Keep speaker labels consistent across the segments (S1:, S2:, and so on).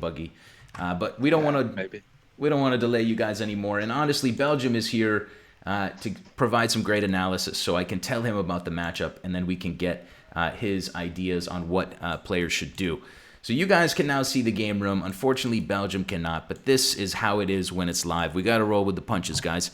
S1: buggy. But we don't want to
S2: maybe.
S1: we don't want to delay you guys anymore. And honestly, Belgium is here to provide some great analysis, so I can tell him about the matchup, and then we can get his ideas on what players should do. So you guys can now see the game room. Unfortunately, Belgium cannot, but this is how it is when it's live. We got to roll with the punches, guys.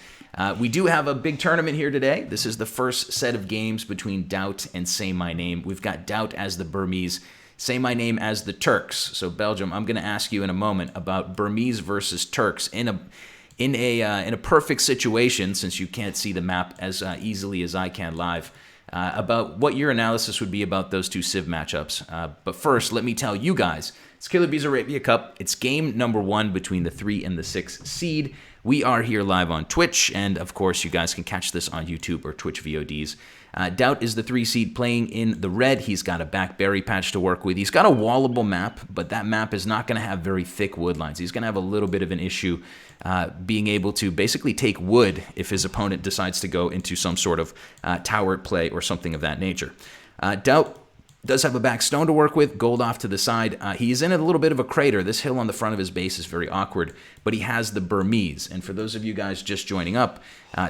S1: We do have a big tournament here today. This is the first set of games between DauT and Saymyname. We've got DauT as the Burmese, Saymyname as the Turks. So Belgium, I'm going to ask you in a moment about Burmese versus Turks in a perfect situation, since you can't see the map as easily as I can live. About what your analysis would be about those two Civ matchups. But first, let me tell you guys, it's KillerB's Arabia Cup. It's game number 1 between the 3 and the 6 seed. We are here live on Twitch, and of course, you guys can catch this on YouTube or Twitch VODs. DauT is the 3 seed playing in the red. He's got a back berry patch to work with. He's got a wallable map, but that map is not going to have very thick wood lines. He's going to have a little bit of an issue being able to basically take wood if his opponent decides to go into some sort of tower play or something of that nature. DauT does have a back stone to work with, gold off to the side. He's in a little bit of a crater. This hill on the front of his base is very awkward, but he has the Burmese. And for those of you guys just joining up,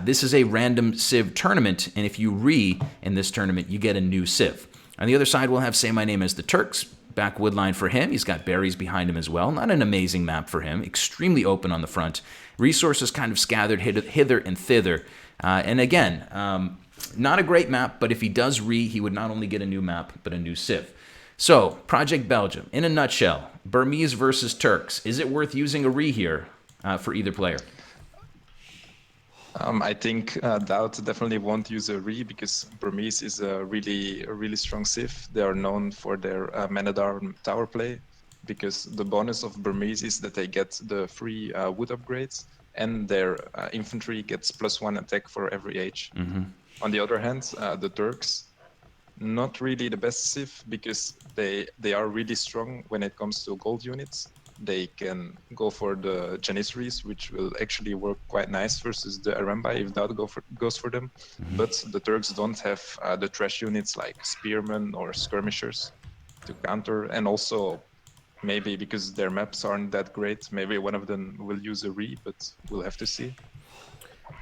S1: this is a random Civ tournament, and if you in this tournament, you get a new Civ. On the other side, we'll have Saymyname as the Turks. Back wood line for him. He's got berries behind him as well. Not an amazing map for him. Extremely open on the front. Resources kind of scattered hither and thither. And again, not a great map, but if he does he would not only get a new map, but a new Civ. So, Project Belgium, in a nutshell, Burmese versus Turks. Is it worth using a here for either player?
S2: I think DauT definitely won't use a because Burmese is a really strong Civ. They are known for their man-at-arm tower play, because the bonus of Burmese is that they get the free wood upgrades, and their infantry gets +1 attack for every age. On the other hand, the Turks, not really the best Civ, because they are really strong when it comes to gold units. They can go for the Janissaries, which will actually work quite nice versus the Aremba if DauT goes for them. But the Turks don't have the trash units like Spearmen or Skirmishers to counter. And also, maybe because their maps aren't that great, maybe one of them will use a but we'll have to see.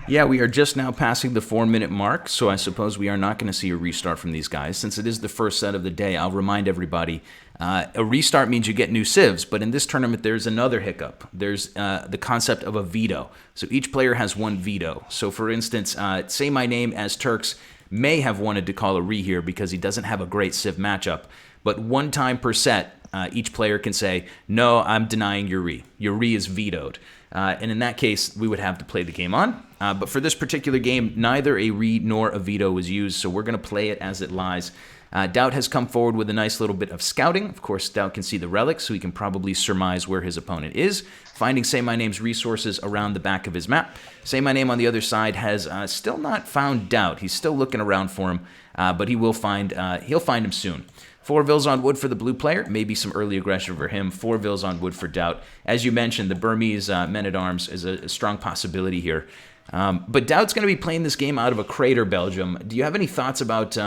S1: Yeah, we are just now passing the 4-minute mark, so I suppose we are not going to see a restart from these guys. Since it is the first set of the day, I'll remind everybody, a restart means you get new civs, but in this tournament there's another hiccup. There's the concept of a veto. So each player has one veto. So for instance, Saymyname as Turks may have wanted to call a here because he doesn't have a great civ matchup, but one time per set, each player can say, no, I'm denying your Your is vetoed. And in that case, we would have to play the game on. But for this particular game, neither a nor a veto was used, so we're going to play it as it lies. DauT has come forward with a nice little bit of scouting. Of course, DauT can see the relics, so he can probably surmise where his opponent is, finding Saymyname's resources around the back of his map. Saymyname on the other side has still not found DauT. He's still looking around for him, but he'll find him soon. 4 vills on wood for the blue player, maybe some early aggression for him. 4 vills on wood for DauT. As you mentioned, the Burmese men-at-arms is a strong possibility here. But DauT's going to be playing this game out of a crater, Belgium. Do you have any thoughts about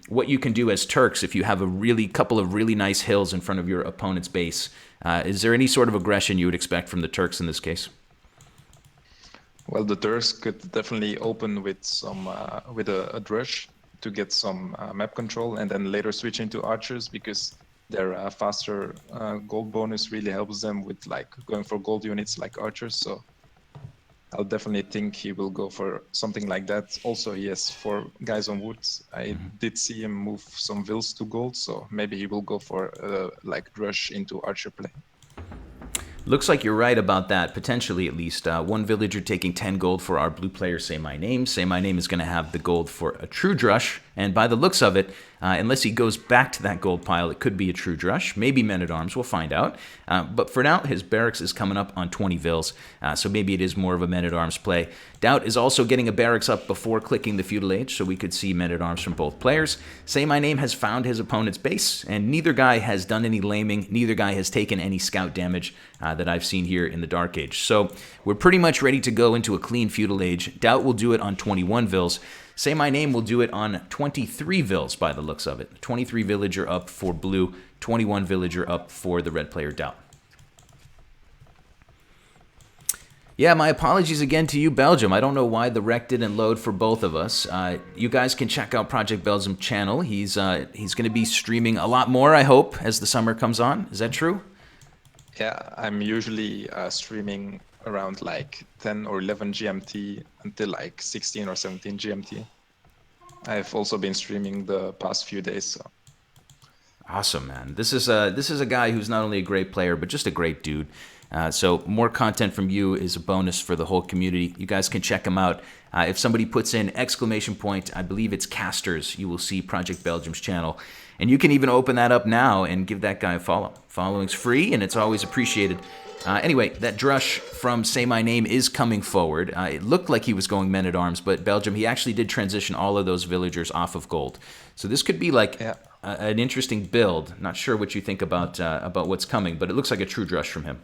S1: what you can do as Turks if you have a couple of really nice hills in front of your opponent's base? Is there any sort of aggression you would expect from the Turks in this case?
S2: Well, the Turks could definitely open with some with a drush to get some map control, and then later switch into archers, because their faster gold bonus really helps them with like going for gold units like archers. So I'll definitely think he will go for something like that. Also, he has 4 guys on wood. I did see him move some vills to gold, so maybe he will go for like rush into archer play.
S1: Looks like you're right about that, potentially at least. One villager taking 10 gold for our blue player, Saymyname. Saymyname is going to have the gold for a true drush, and by the looks of it, unless he goes back to that gold pile, it could be a true drush. Maybe men-at-arms, we'll find out. But for now, his barracks is coming up on 20 vills, so maybe it is more of a men-at-arms play. DauT is also getting a barracks up before clicking the feudal age, so we could see men-at-arms from both players. Saymyname has found his opponent's base, and neither guy has done any laming, neither guy has taken any scout damage that I've seen here in the Dark Age. So we're pretty much ready to go into a clean feudal age. DauT will do it on 21 vills. Saymyname will do it on 23 vills by the looks of it. 23 villager up for blue, 21 villager up for the red player DauT. Yeah, my apologies again to you, Belgium. I don't know why the rec didn't load for both of us. You guys can check out Project Belgium channel. He's going to be streaming a lot more, I hope, as the summer comes on. Is that true?
S2: Yeah, I'm usually streaming around like 10 or 11 GMT until like 16 or 17 GMT. I've also been streaming the past few days. So.
S1: Awesome, man. This is a guy who's not only a great player, but just a great dude. So more content from you is a bonus for the whole community. You guys can check him out. If somebody puts in ! I believe it's casters, you will see Project Belgium's channel. And you can even open that up now and give that guy a follow. Following's free, and it's always appreciated. Anyway, that Drush from Saymyname is coming forward. It looked like he was going men-at-arms, but Belgium, he actually did transition all of those villagers off of gold. So this could be like an interesting build. Not sure what you think about what's coming, but it looks like a true Drush from him.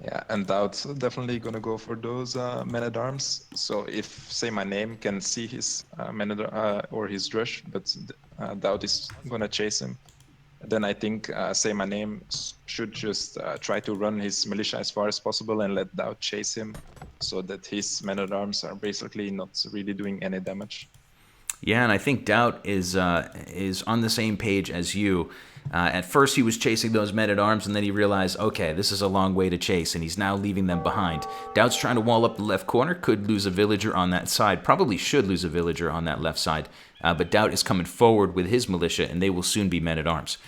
S2: Yeah, and DauT's definitely gonna go for those men-at-arms. So if Saymyname can see his or his Drush, but DauT is gonna chase him, then I think Saymyname should just try to run his militia as far as possible and let DauT chase him, so that his men-at-arms are basically not really doing any damage.
S1: Yeah, and I think DauT is on the same page as you. At first, he was chasing those men-at-arms, and then he realized, okay, this is a long way to chase, and he's now leaving them behind. DauT's trying to wall up the left corner, could lose a villager on that side, probably should lose a villager on that left side, but DauT is coming forward with his militia, and they will soon be men-at-arms.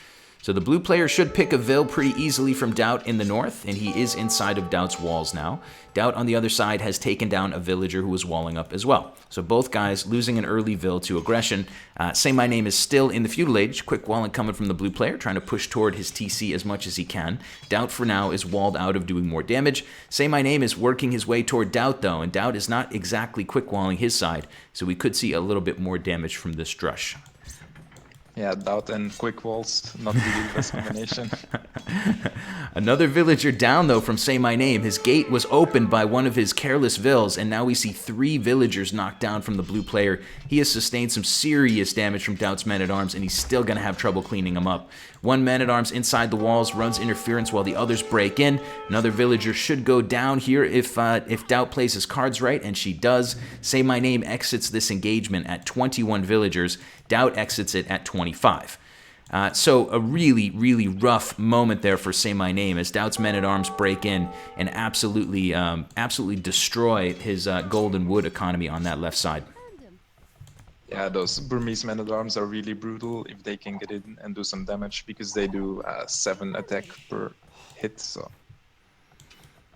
S1: So the blue player should pick a Vil pretty easily from DauT in the north, and he is inside of DauT's walls now. DauT on the other side has taken down a villager who was walling up as well. So both guys losing an early Vil to aggression. Saymyname is still in the feudal age. Quick walling coming from the blue player, trying to push toward his TC as much as he can. DauT for now is walled out of doing more damage. Saymyname is working his way toward DauT though, and DauT is not exactly quick walling his side, so we could see a little bit more damage from this Drush.
S2: Yeah, DauT and quick walls, not really the best combination.
S1: Another villager down, though, from Saymyname. His gate was opened by one of his careless Vils, and now we see 3 villagers knocked down from the blue player. He has sustained some serious damage from DauT's men-at-arms, and he's still going to have trouble cleaning them up. One man-at-arms inside the walls runs interference while the others break in. Another villager should go down here if DauT plays his cards right, and she does. Saymyname exits this engagement at 21 villagers. DauT exits it at 25. So a really, really rough moment there for Saymyname as DauT's men-at-arms break in and absolutely destroy his golden wood economy on that left side.
S2: Yeah, those Burmese men-at-arms are really brutal if they can get in and do some damage, because they do 7 attack per hit. So.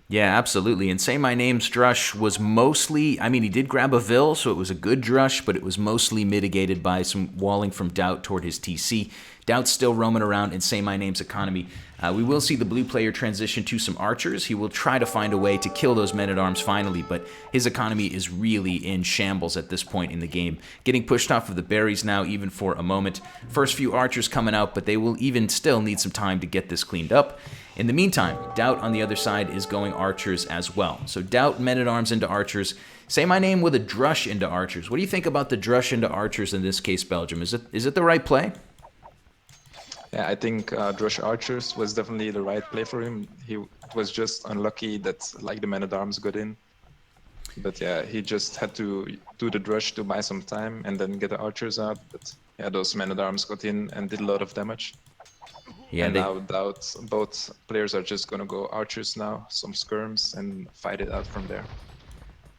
S1: Yeah, absolutely. And Saymyname's Drush was mostly, I mean, he did grab a Vil, so it was a good Drush, but it was mostly mitigated by some walling from DauT toward his TC. DauT's still roaming around in Saymyname's economy. We will see the blue player transition to some archers. He will try to find a way to kill those men-at-arms finally, but his economy is really in shambles at this point in the game. Getting pushed off of the berries now, even for a moment. First few archers coming out, but they will even still need some time to get this cleaned up. In the meantime, DauT on the other side is going archers as well. So DauT men-at-arms into archers. Saymyname with a Drush into archers. What do you think about the Drush into archers in this case, Belgium? Is it the right play?
S2: Yeah, I think Drush Archers was definitely the right play for him. He was just unlucky that like the men-at-arms got in. But yeah, he just had to do the Drush to buy some time and then get the archers out. But yeah, those men-at-arms got in and did a lot of damage. Yeah, and now DauT, both players are just gonna go archers now, some skirms, and fight it out from there.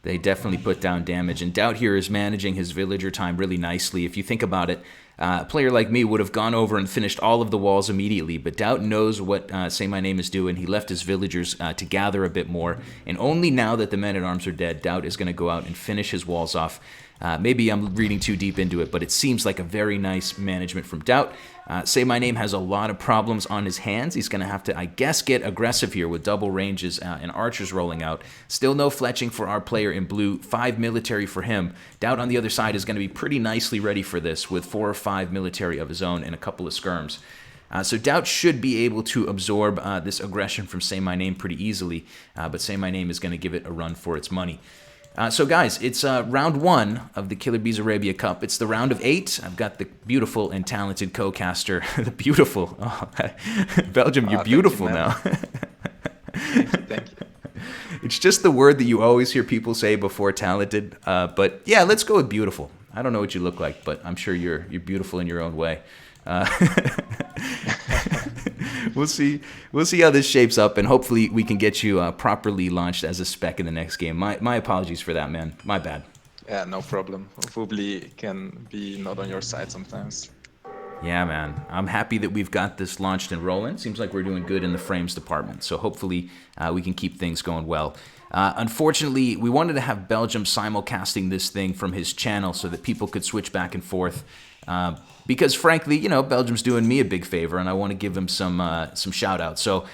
S1: They definitely put down damage, and DauT here is managing his villager time really nicely. If you think about it, a player like me would have gone over and finished all of the walls immediately, but DauT knows what Saymyname is doing. He left his villagers to gather a bit more, and only now that the men-at-arms are dead, DauT is going to go out and finish his walls off. Maybe I'm reading too deep into it, but it seems like a very nice management from DauT. Saymyname has a lot of problems on his hands. He's going to have to, I guess, get aggressive here with double ranges and archers rolling out. Still no fletching for our player in blue. 5 military for him. DauT on the other side is going to be pretty nicely ready for this with 4 or 5 military of his own and a couple of skirms. So DauT should be able to absorb this aggression from Saymyname pretty easily, but Saymyname is going to give it a run for its money. So guys, it's round 1 of the KillerB's Arabia Cup. It's the round of 8. I've got the beautiful and talented co-caster. The beautiful. Oh, Belgium, you're beautiful now.
S2: Thank you.
S1: It's just the word that you always hear people say before talented. But yeah, let's go with beautiful. I don't know what you look like, but I'm sure you're beautiful in your own way. We'll see how this shapes up, and hopefully we can get you properly launched as a spec in the next game. My apologies for that, man. My bad.
S2: Yeah, no problem. Woobly can be not on your side sometimes.
S1: Yeah, man. I'm happy that we've got this launched and rolling. Seems like we're doing good in the frames department. So hopefully we can keep things going well. Unfortunately, we wanted to have Belgium simulcasting this thing from his channel so that people could switch back and forth. Because frankly, you know, Belgium's doing me a big favor, and I want to give him some shout outs. So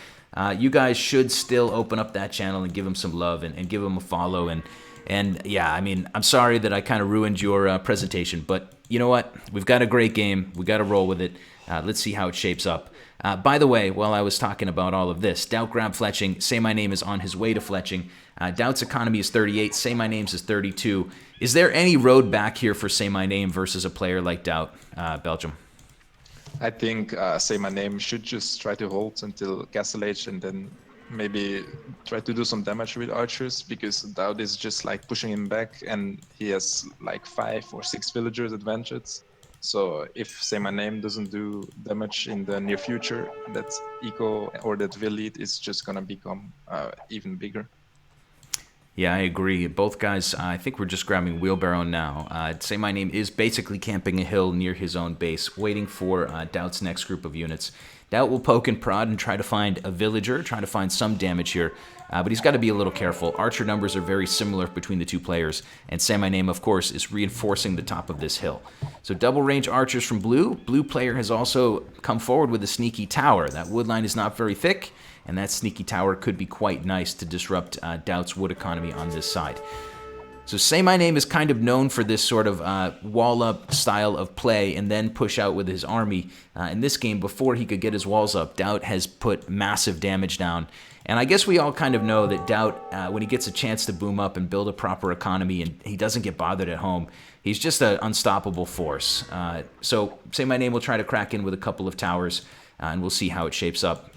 S1: you guys should still open up that channel and give him some love and give him a follow. And yeah, I mean, I'm sorry that I kind of ruined your presentation, but you know what? We've got a great game. We got to roll with it. Let's see how it shapes up. By the way, while I was talking about all of this, DauT grab fletching. Saymyname is on his way to fletching. DauT's economy is 38. Saymayname's is 32. Is there any road back here for Saymyname versus a player like DauT, Belgium?
S2: I think Saymyname should just try to hold until Castle Age and then maybe try to do some damage with archers, because DauT is just like pushing him back and he has like 5 or 6 villagers advantage. So if Saymyname doesn't do damage in the near future, that eco or that vill lead is just gonna become even bigger.
S1: Yeah, I agree. Both guys, I think we're just grabbing Wheelbarrow now. Saymyname is basically camping a hill near his own base, waiting for DauT's next group of units. DauT will poke and prod and try to find a villager, try to find some damage here. But he's got to be a little careful. Archer numbers are very similar between the two players, and Saymyname, of course, is reinforcing the top of this hill. So double range archers from blue. Blue player has also come forward with a sneaky tower. That wood line is not very thick, and that sneaky tower could be quite nice to disrupt DauT's wood economy on this side. So Saymyname is kind of known for this sort of wall-up style of play and then push out with his army. In this game, before he could get his walls up, DauT has put massive damage down. And I guess we all kind of know that DauT, when he gets a chance to boom up and build a proper economy and he doesn't get bothered at home, he's just an unstoppable force. So Saymyname will try to crack in with a couple of towers, and we'll see how it shapes up.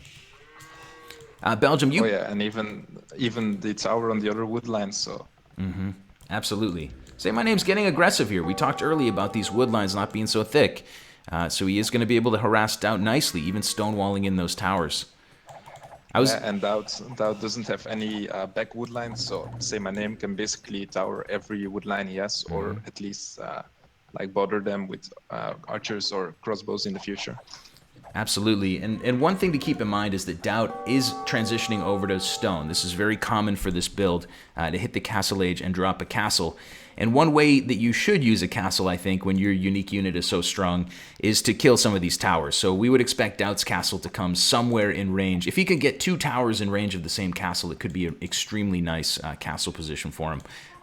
S1: Belgium, you...
S2: Oh yeah, and even the tower on the other wood line, so...
S1: Mm-hmm. Absolutely. Saymaname's getting aggressive here. We talked earlier about these wood lines not being so thick. So he is going to be able to harass DauT nicely, even stonewalling in those towers.
S2: And DauT doesn't have any back wood lines, so Saymyname can basically tower every wood line he has, or at least like bother them with archers or crossbows in the future.
S1: Absolutely. And one thing to keep in mind is that DauT is transitioning over to stone. This is very common for this build, to hit the castle age and drop a castle. And one way that you should use a castle, I think, when your unique unit is so strong, is to kill some of these towers. So we would expect DauT's castle to come somewhere in range. If he can get 2 towers in range of the same castle, it could be an extremely nice castle position for him.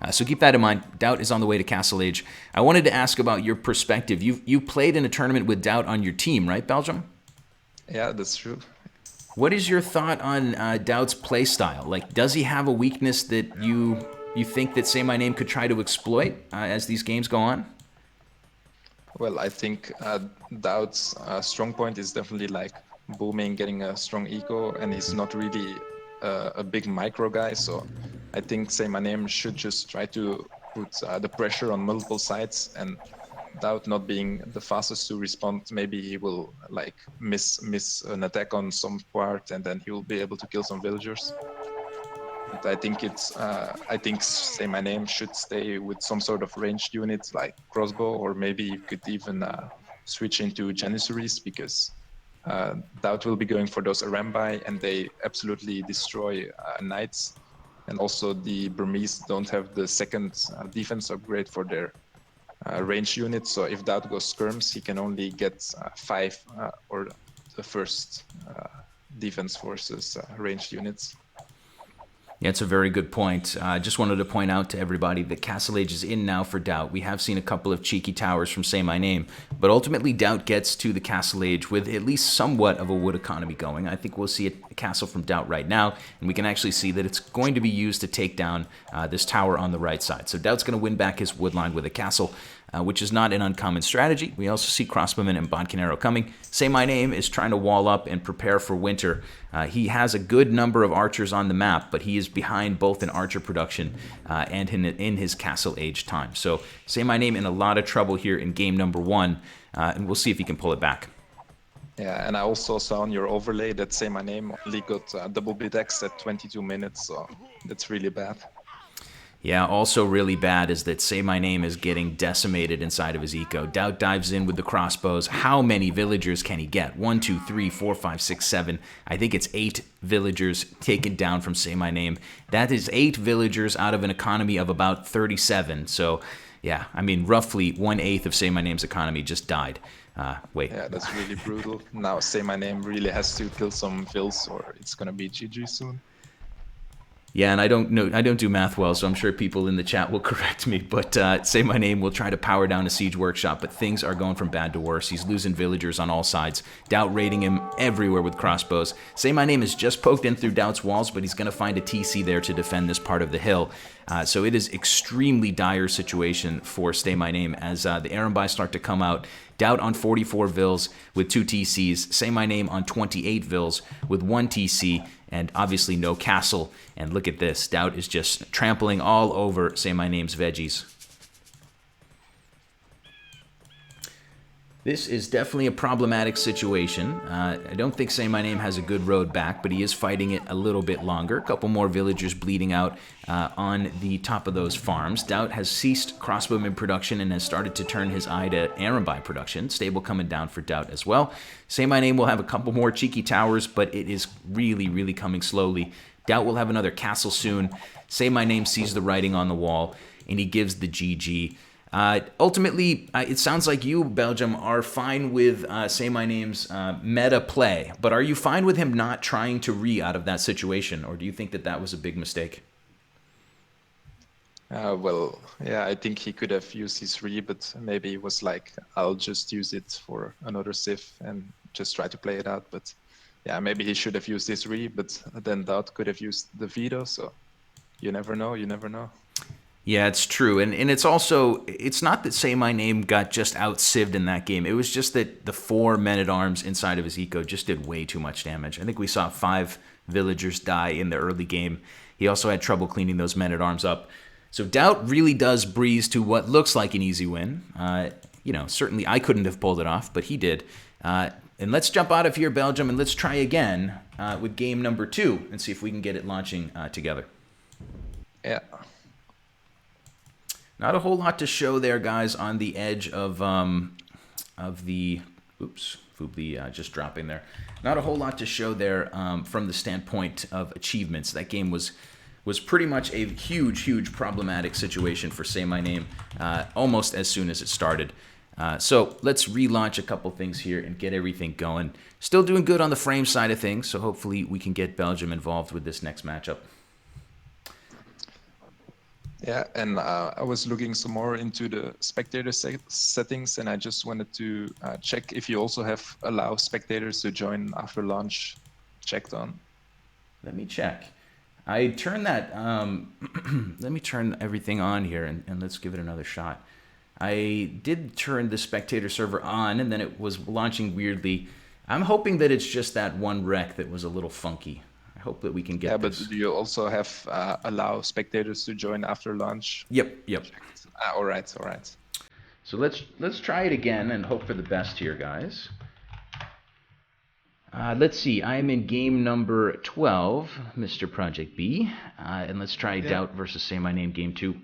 S1: So keep that in mind. DauT is on the way to Castle Age. I wanted to ask about your perspective. You played in a tournament with DauT on your team, right, Belgium?
S2: Yeah, that's true.
S1: What is your thought on DauT's play style? Like, does he have a weakness that you think that Saymyname could try to exploit as these games go on?
S2: Well, I think DauT's strong point is definitely like booming, getting a strong eco, and he's not really a big micro guy. So I think Saymyname should just try to put the pressure on multiple sides, and DauT not being the fastest to respond, maybe he will like miss an attack on some part, and then he will be able to kill some villagers. But I think Saymyname should stay with some sort of ranged units like crossbow, or maybe you could even switch into Janissaries, because DauT will be going for those Arambai, and they absolutely destroy knights. And also the Burmese don't have the second defense upgrade for their range units, so if DauT goes skirms, he can only get 5 or the first defense forces ranged units.
S1: Yeah, it's a very good point. I just wanted to point out to everybody that Castle Age is in now for DauT. We have seen a couple of cheeky towers from Saymyname, but ultimately DauT gets to the Castle Age with at least somewhat of a wood economy going. I think we'll see a castle from DauT right now, and we can actually see that it's going to be used to take down this tower on the right side. So DauT's going to win back his wood line with a castle. which is not an uncommon strategy. We also see crossbowmen and bodkinero coming. Saymyname is trying to wall up and prepare for winter. He has a good number of archers on the map, but he is behind both in archer production and in his castle age time. So Saymyname in a lot of trouble here in game number 1, and we'll see if he can pull it back.
S2: Yeah, and I also saw on your overlay that Saymyname only got double bid X at 22 minutes, so that's really bad.
S1: Yeah, also really bad is that Saymyname is getting decimated inside of his eco. DauT dives in with the crossbows. How many villagers can he get? 1, 2, 3, 4, 5, 6, 7. I think it's 8 villagers taken down from Saymyname. That is 8 villagers out of an economy of about 37. So, yeah, I mean, roughly 1/8 of Saymayname's economy just died. Wait.
S2: Yeah, that's really brutal. Now Saymyname really has to kill some vills or it's gonna be GG soon.
S1: Yeah, and I don't do math well, so I'm sure people in the chat will correct me, but Saymyname will try to power down a siege workshop, but things are going from bad to worse. He's losing villagers on all sides. DauT raiding him everywhere with crossbows. Saymyname is just poked in through DauT's walls, but he's going to find a TC there to defend this part of the hill. So it is extremely dire situation for Saymyname as the Erenbai start to come out. DauT on 44 vills with 2 TCs. Saymyname on 28 vills with 1 TC and obviously no castle. And look at this. DauT is just trampling all over Saymayname's veggies. This is definitely a problematic situation. I don't think Saymyname has a good road back, but he is fighting it a little bit longer. A couple more villagers bleeding out on the top of those farms. DauT has ceased crossbowman production and has started to turn his eye to Erenbai production. Stable coming down for DauT as well. Saymyname will have a couple more cheeky towers, but it is really, really coming slowly. DauT will have another castle soon. Saymyname sees the writing on the wall, and he gives the GG. Ultimately, it sounds like you, Belgium, are fine with Saymyname's meta play, but are you fine with him not trying to out of that situation, or do you think that that was a big mistake?
S2: Well, yeah, I think he could have used his but maybe he was like, I'll just use it for another Civ and just try to play it out. But yeah, maybe he should have used his but then DauT could have used the veto, so you never know, you never know.
S1: Yeah, it's true. And it's also, it's not that Saymyname got just out-civved in that game. It was just that the 4 men-at-arms inside of his eco just did way too much damage. I think we saw 5 villagers die in the early game. He also had trouble cleaning those men-at-arms up. So DauT really does breeze to what looks like an easy win. You know, certainly I couldn't have pulled it off, but he did. And let's jump out of here, Belgium, and let's try again with game number 2 and see if we can get it launching together.
S2: Yeah.
S1: Not a whole lot to show there, guys, on the edge of the... Oops, Fubli just dropping there. Not a whole lot to show there from the standpoint of achievements. That game was pretty much a huge, huge problematic situation for Saymyname almost as soon as it started. So let's relaunch a couple things here and get everything going. Still doing good on the frame side of things, so hopefully we can get Belgium involved with this next matchup.
S2: Yeah, and I was looking some more into the spectator settings, and I just wanted to check if you also have allow spectators to join after launch checked on.
S1: Let me check. I turned that, let me turn everything on here and let's give it another shot. I did turn the spectator server on and then it was launching weirdly. I'm hoping that it's just that one rec that was a little funky. I hope that we can get this.
S2: But do you also have allow spectators to join after launch?
S1: Yep.
S2: All right.
S1: So let's try it again and hope for the best here, guys. Let's see. I am in game number 12, Mr. Project B, and let's try DauT versus Saymyname game 2.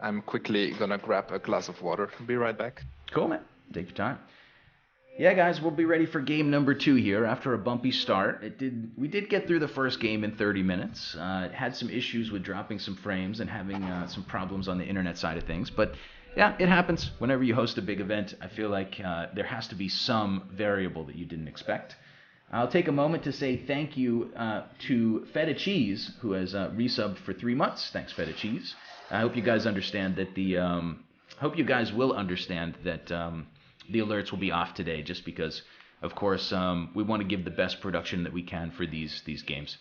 S2: I'm quickly gonna grab a glass of water. Be right back.
S1: Cool, man. Take your time. Yeah, guys, we'll be ready for game number 2 here after a bumpy start. We did get through the first game in 30 minutes. It had some issues with dropping some frames and having some problems on the internet side of things. But yeah, it happens. Whenever you host a big event, I feel like there has to be some variable that you didn't expect. I'll take a moment to say thank you to Feta Cheese, who has resubbed for 3 months. Thanks, Feta Cheese. I hope you guys understand that hope you guys will understand that the alerts will be off today, just because, of course, we want to give the best production that we can for these games.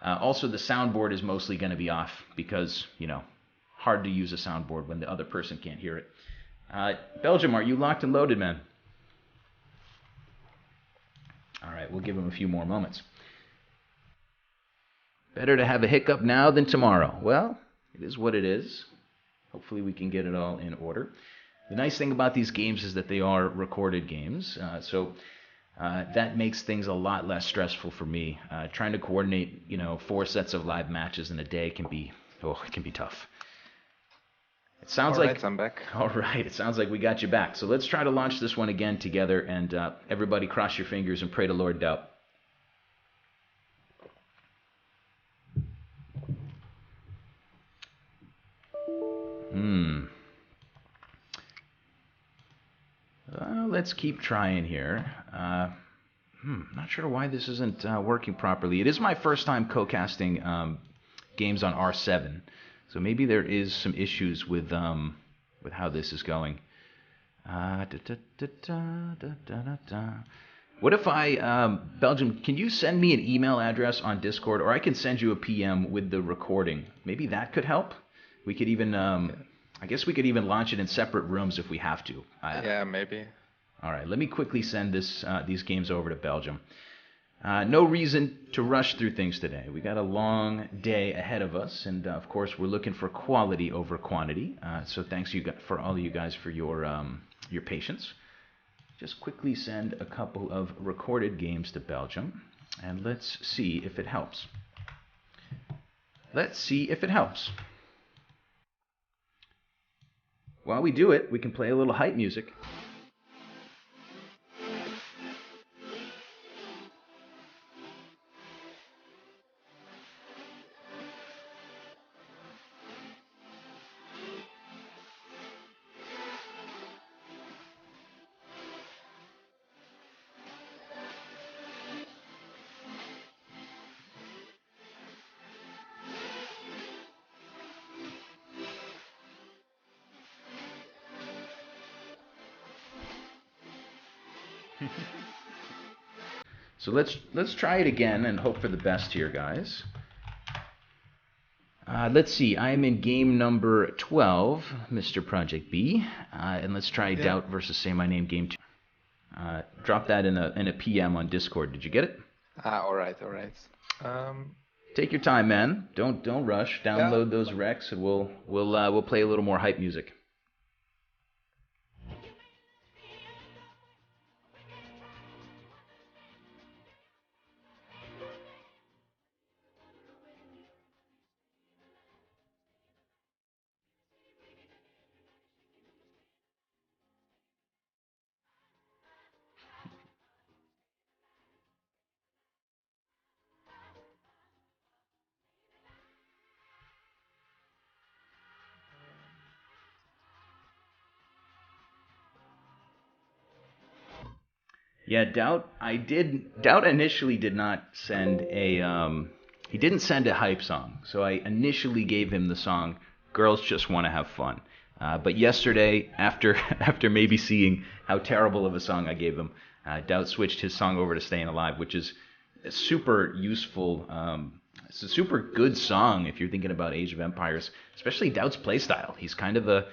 S1: Also, the soundboard is mostly going to be off because, you know, hard to use a soundboard when the other person can't hear it. Belgium, are you locked and loaded, man? All right, we'll give him a few more moments. Better to have a hiccup now than tomorrow. Well, it is what it is. Hopefully we can get it all in order. The nice thing about these games is that they are recorded games, so that makes things a lot less stressful for me. Trying to coordinate, 4 sets of live matches in a day can be tough. It sounds
S2: All
S1: like
S2: right, I'm back.
S1: All right, it sounds like we got you back. So let's try to launch this one again together, and everybody cross your fingers and pray to Lord DauT. Let's keep trying here. Not sure why this isn't working properly. It is my first time co-casting games on R7, so maybe there is some issues with how this is going. What if I, Belgium, can you send me an email address on Discord, or I can send you a PM with the recording? Maybe that could help. We could even, I guess we could even launch it in separate rooms if we have to.
S2: Yeah, maybe.
S1: All right, let me quickly send these games over to Belgium. No reason to rush through things today. We got a long day ahead of us, and of course we're looking for quality over quantity. So thanks for all of you guys for your patience. Just quickly send a couple of recorded games to Belgium, and let's see if it helps. While we do it, we can play a little hype music. So let's try it again and hope for the best here, guys. Let's see. I am in game number 12, Mr. Project B, and let's try DauT versus Saymyname game 2. Drop that in a PM on Discord. Did you get it?
S2: All right.
S1: Take your time, man. Don't rush. Download those recs, and we'll play a little more hype music. Yeah, DauT. DauT initially did not send he didn't send a hype song. So I initially gave him the song "Girls Just Want to Have Fun." But yesterday, after maybe seeing how terrible of a song I gave him, DauT switched his song over to "Staying Alive," which is a super useful. It's a super good song if you're thinking about Age of Empires, especially DauT's playstyle. He's kind of a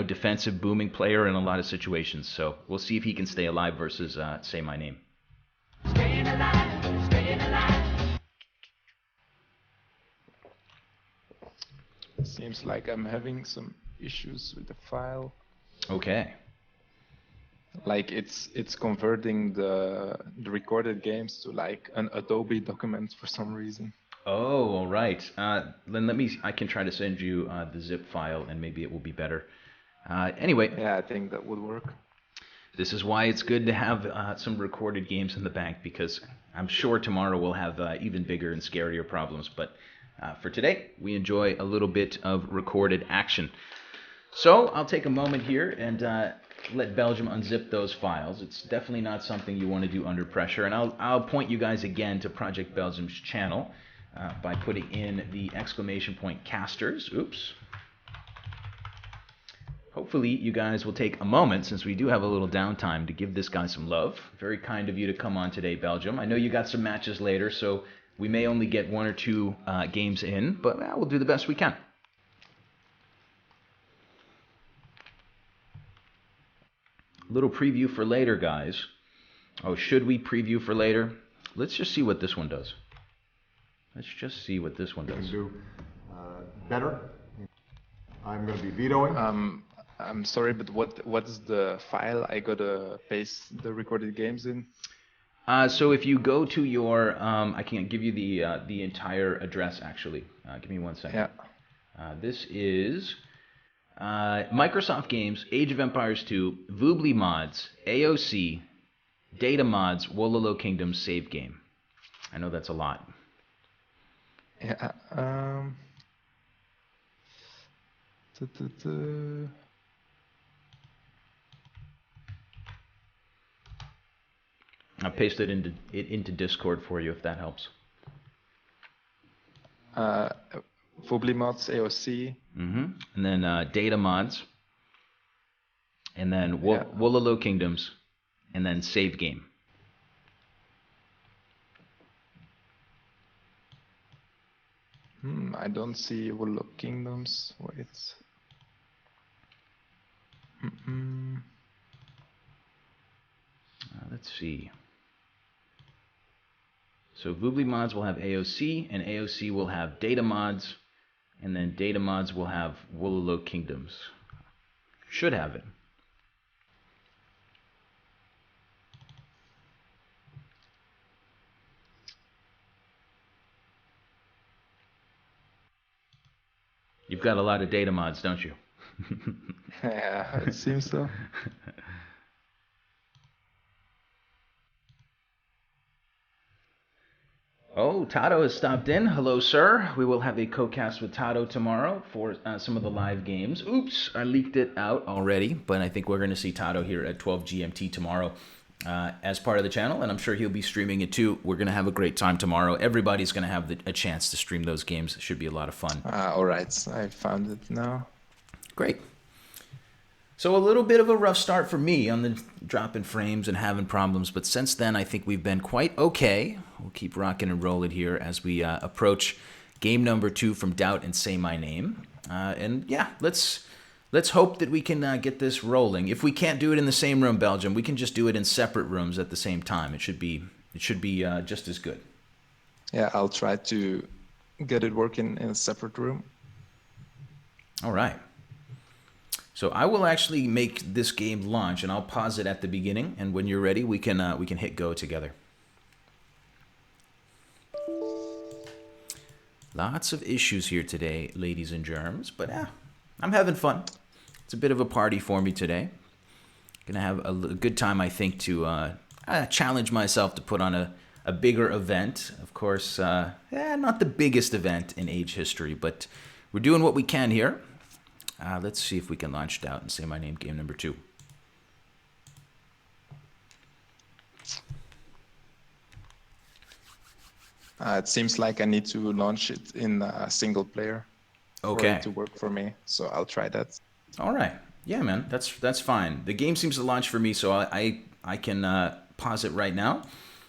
S1: defensive booming player in a lot of situations. So we'll see if he can stay alive versus Saymyname.
S3: Staying alive, staying alive.
S2: Seems like I'm having some issues with the file.
S1: Okay.
S2: Like it's converting the recorded games to like an Adobe document for some reason.
S1: Oh, all right. Then I can try to send you the zip file, and maybe it will be better. Anyway.
S2: Yeah, I think that would work.
S1: This is why it's good to have some recorded games in the bank, because I'm sure tomorrow we'll have even bigger and scarier problems. But for today, we enjoy a little bit of recorded action. So I'll take a moment here and let Belgium unzip those files. It's definitely not something you want to do under pressure. And I'll point you guys again to Project Belgium's channel by putting in the exclamation point casters. Oops. Hopefully you guys will take a moment, since we do have a little downtime, to give this guy some love. Very kind of you to come on today, Belgium. I know you got some matches later, so we may only get 1 or 2 games in, but we'll do the best we can. Little preview for later, guys. Oh, should we preview for later? Let's just see what this one does. Let's just see what this one does.
S4: Do better. I'm going to be vetoing.
S2: I'm sorry, but what's the file I gotta paste the recorded games in?
S1: So if you go to your, I can give you the entire address actually. Give me 1 second.
S2: Yeah.
S1: This is Microsoft Games, Age of Empires 2, Voobly Mods, AOC, Data Mods, Wololo Kingdoms, Save Game. I know that's a lot.
S2: Yeah.
S1: I'll paste it into Discord for you if that helps.
S2: Voobly mods, AOC.
S1: And then Data Mods, and then Wololo Kingdoms, and then Save Game.
S2: I don't see Wololo Kingdoms. Wait.
S1: Let's see. So Voobly Mods will have AOC, and AOC will have Data Mods, and then Data Mods will have Wololo Kingdoms. Should have it. You've got a lot of Data Mods, don't you?
S2: Yeah, it seems so.
S1: Oh, Tato has stopped in. Hello, sir. We will have a co-cast with Tato tomorrow for some of the live games. Oops, I leaked it out already, but I think we're going to see Tato here at 12 GMT tomorrow as part of the channel, and I'm sure he'll be streaming it too. We're going to have a great time tomorrow. Everybody's going to have a chance to stream those games. It should be a lot of fun.
S2: All right, I found it now.
S1: Great. So a little bit of a rough start for me on the drop in frames and having problems, but since then I think we've been quite okay. We'll keep rocking and rolling here as we approach game number 2 from DauT and Saymyname. And yeah, let's hope that we can get this rolling. If we can't do it in the same room, Belgium, we can just do it in separate rooms at the same time. It should be just as good.
S2: Yeah, I'll try to get it working in a separate room.
S1: All right. So I will actually make this game launch, and I'll pause it at the beginning. And when you're ready, we can hit go together. Lots of issues here today, ladies and germs, but I'm having fun. It's a bit of a party for me today. Gonna have a good time, I think, to challenge myself to put on a bigger event. Of course, not the biggest event in Age history, but we're doing what we can here. Let's see if we can launch DauT and Saymyname game number 2.
S2: It seems like I need to launch it in a single player for it to work for me. So I'll try that.
S1: All right. Yeah, man. That's fine. The game seems to launch for me, so I can pause it right now.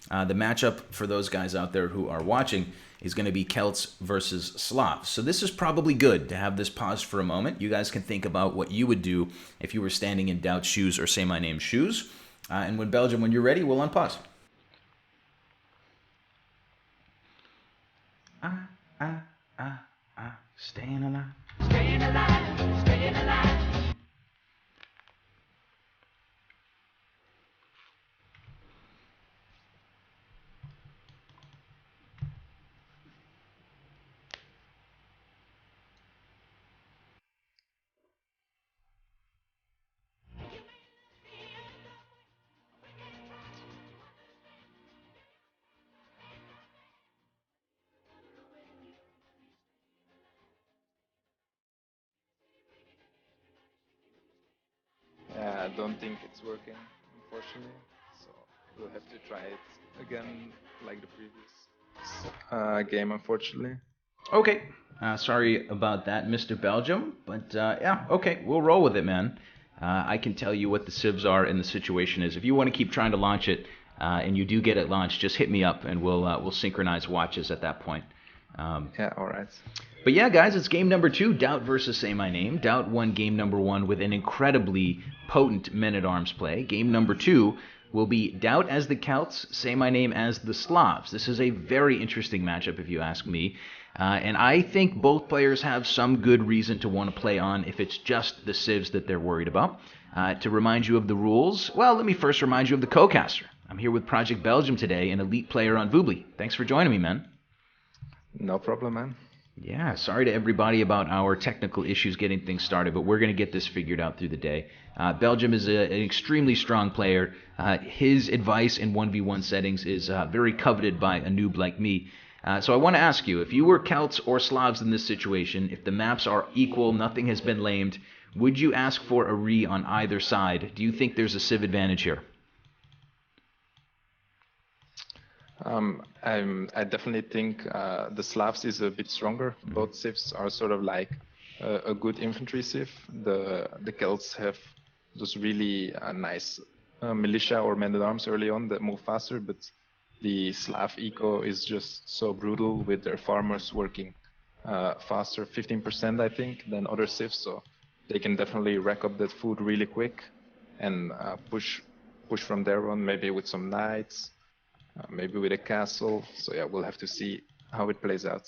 S1: The matchup for those guys out there who are watching is going to be Celts versus Slavs. So this is probably good to have this paused for a moment. You guys can think about what you would do if you were standing in DauT's shoes or Saymyname's shoes. And when Belgium, when you're ready, we'll unpause. Staying alive.
S3: Staying alive, staying alive.
S2: Yeah, I don't think it's working, unfortunately. So we'll have to try it again, like the previous game, unfortunately.
S1: Okay. Sorry about that, Mr. Belgium. But yeah, okay. We'll roll with it, man. I can tell you what the civs are and the situation is. If you want to keep trying to launch it and you do get it launched, just hit me up and we'll synchronize watches at that point.
S2: Yeah, all right.
S1: But yeah, guys, it's game number 2, DauT versus Saymyname. DauT won game number 1 with an incredibly potent men-at-arms play. Game number 2 will be DauT as the Celts, Saymyname as the Slavs. This is a very interesting matchup, if you ask me. And I think both players have some good reason to want to play on if it's just the civs that they're worried about. To remind you of the rules, well, let me first remind you of the co-caster. I'm here with Project Belgium today, an elite player on Voobly. Thanks for joining me, man.
S2: No problem, man.
S1: Yeah, sorry to everybody about our technical issues getting things started, but we're going to get this figured out through the day. Belgium is an extremely strong player. His advice in 1v1 settings is very coveted by a noob like me. So I want to ask you, if you were Celts or Slavs in this situation, if the maps are equal, nothing has been lamed, would you ask for a re on either side? Do you think there's a civ advantage here?
S2: I definitely think the Slavs is a bit stronger. Both civs are sort of like a good infantry civ. The Celts have those really nice militia or men-at-arms early on that move faster, but the Slav eco is just so brutal with their farmers working faster, 15% I think, than other civs. So they can definitely rack up that food really quick and push from there on, maybe with some knights. Maybe with a castle. So yeah, we'll have to see how it plays out.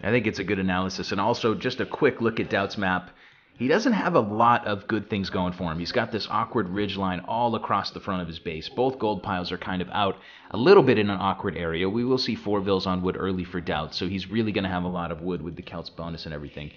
S1: I think it's a good analysis. And also, just a quick look at DauT's map. He doesn't have a lot of good things going for him. He's got this awkward ridge line all across the front of his base. Both gold piles are kind of out a little bit in an awkward area. We will see 4 vills on wood early for DauT, so he's really going to have a lot of wood with the Celts bonus and everything.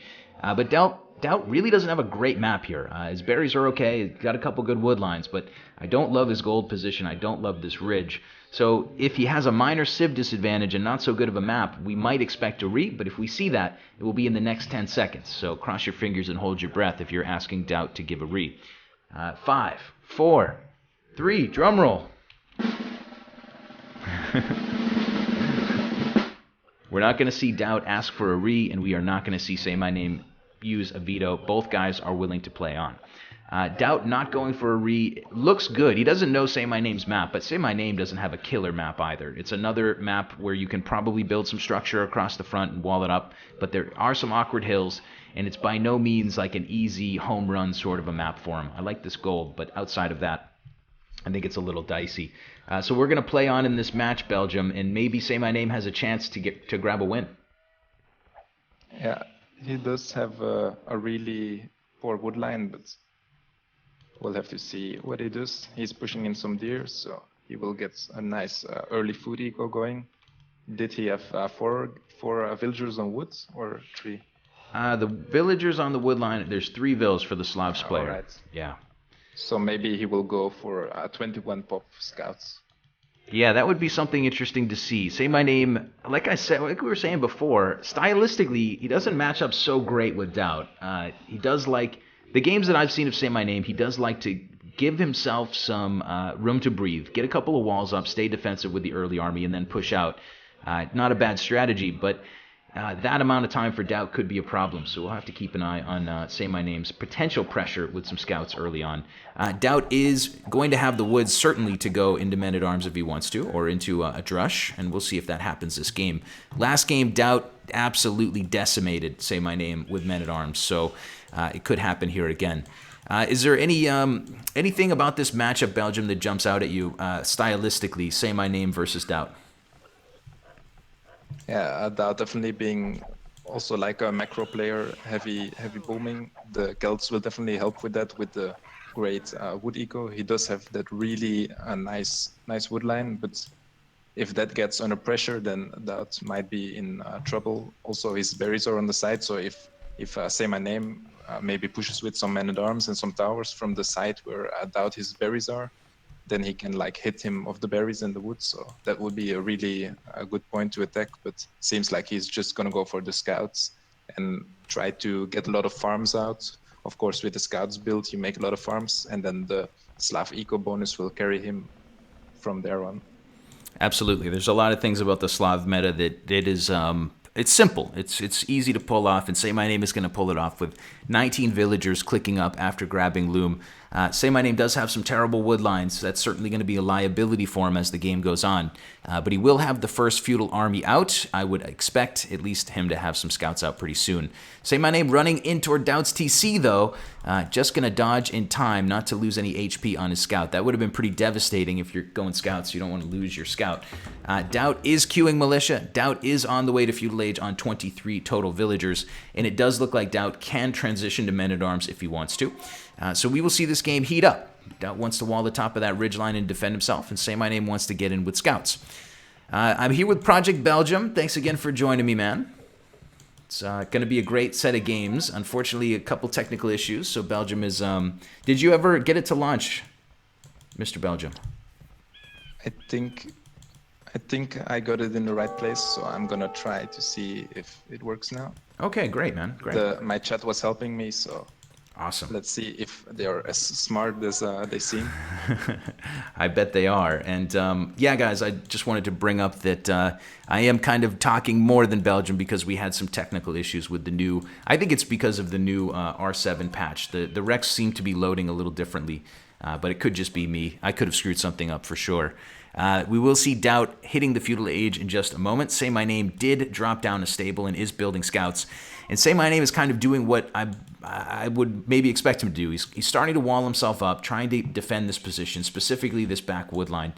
S1: But DauT really doesn't have a great map here. His berries are okay. He's got a couple good wood lines, but I don't love his gold position. I don't love this ridge. So if he has a minor civ disadvantage and not so good of a map, we might expect a re, but if we see that, it will be in the next 10 seconds. So cross your fingers and hold your breath if you're asking DauT to give a re. 5, 4, 3, drum roll. We're not going to see DauT ask for a re, and we are not going to see Saymyname use a veto. Both guys are willing to play on. DauT not going for a re looks good. He doesn't know Saymyname's map, but Saymyname doesn't have a killer map either. It's another map where you can probably build some structure across the front and wall it up, but there are some awkward hills, and it's by no means like an easy home run sort of a map for him. I like this gold, but outside of that, I think it's a little dicey. So we're going to play on in this match, Belgium, and maybe Saymyname has a chance to grab a win.
S2: Yeah, he does have a really poor wood line, but we'll have to see what he does. He's pushing in some deer, so he will get a nice early food eco going. Did he have four villagers on wood or 3?
S1: The villagers on the wood line, there's 3 vills for the Slavs player.
S2: All right.
S1: Yeah.
S2: So maybe he will go for 21 pop scouts.
S1: Yeah, that would be something interesting to see. Saymyname, like I said, like we were saying before, stylistically, he doesn't match up so great with DauT. He does like, the games that I've seen of Saymyname, he does like to give himself some room to breathe, get a couple of walls up, stay defensive with the early army, and then push out. Not a bad strategy, but that amount of time for DauT could be a problem, so we'll have to keep an eye on Saymyname's potential pressure with some scouts early on. DauT is going to have the woods certainly to go into men-at-arms if he wants to, or into a drush, and we'll see if that happens this game. Last game, DauT absolutely decimated Saymyname with men-at-arms, so it could happen here again. Is there anything about this matchup, Belgium, that jumps out at you stylistically, Saymyname versus DauT?
S2: Yeah, DauT definitely being also like a macro player, heavy booming. The Celts will definitely help with that, with the great wood eco. He does have that really nice wood line, but if that gets under pressure, then DauT might be in trouble. Also, his berries are on the side, so if Saymyname maybe pushes with some men-at-arms and some towers from the side where DauT his berries are, then he can like hit him off the berries in the woods. So that would be a really good point to attack, but seems like he's just gonna go for the scouts and try to get a lot of farms out. Of course, with the scouts build, you make a lot of farms, and then the Slav eco bonus will carry him from there on.
S1: Absolutely. There's a lot of things about the Slav meta that it is it's simple. It's easy to pull off, and Saymyname is going to pull it off with 19 villagers clicking up after grabbing Loom. Saymyname does have some terrible wood lines. That's certainly going to be a liability for him as the game goes on. But he will have the first feudal army out. I would expect at least him to have some scouts out pretty soon. Saymyname running in toward DauT's TC, though. Just going to dodge in time not to lose any HP on his scout. That would have been pretty devastating if you're going scouts. You don't want to lose your scout. DauT is queuing militia. DauT is on the way to feudal age on 23 total villagers. And it does look like DauT can transition to men-at-arms if he wants to. So we will see this game heat up. DauT wants to wall the top of that ridgeline and defend himself, and Saymyname wants to get in with scouts. I'm here with Project Belgium. Thanks again for joining me, man. It's going to be a great set of games. Unfortunately, a couple technical issues, so Belgium is... Did you ever get it to launch, Mr. Belgium?
S2: I think I got it in the right place, so I'm gonna try to see if it works now.
S1: Okay, great, man. Great.
S2: My chat was helping me, so
S1: Awesome.
S2: let's see if they are as smart as they seem.
S1: I bet they are. And yeah, guys, I just wanted to bring up that I am kind of talking more than Belgium because we had some technical issues with the new... I think it's because of the new R7 patch. The recs seem to be loading a little differently, but it could just be me. I could have screwed something up for sure. We will see DauT hitting the feudal age in just a moment. Saymyname did drop down a stable and is building scouts. And Saymyname is kind of doing what I would maybe expect him to do. He's starting to wall himself up, trying to defend this position, specifically this back wood line.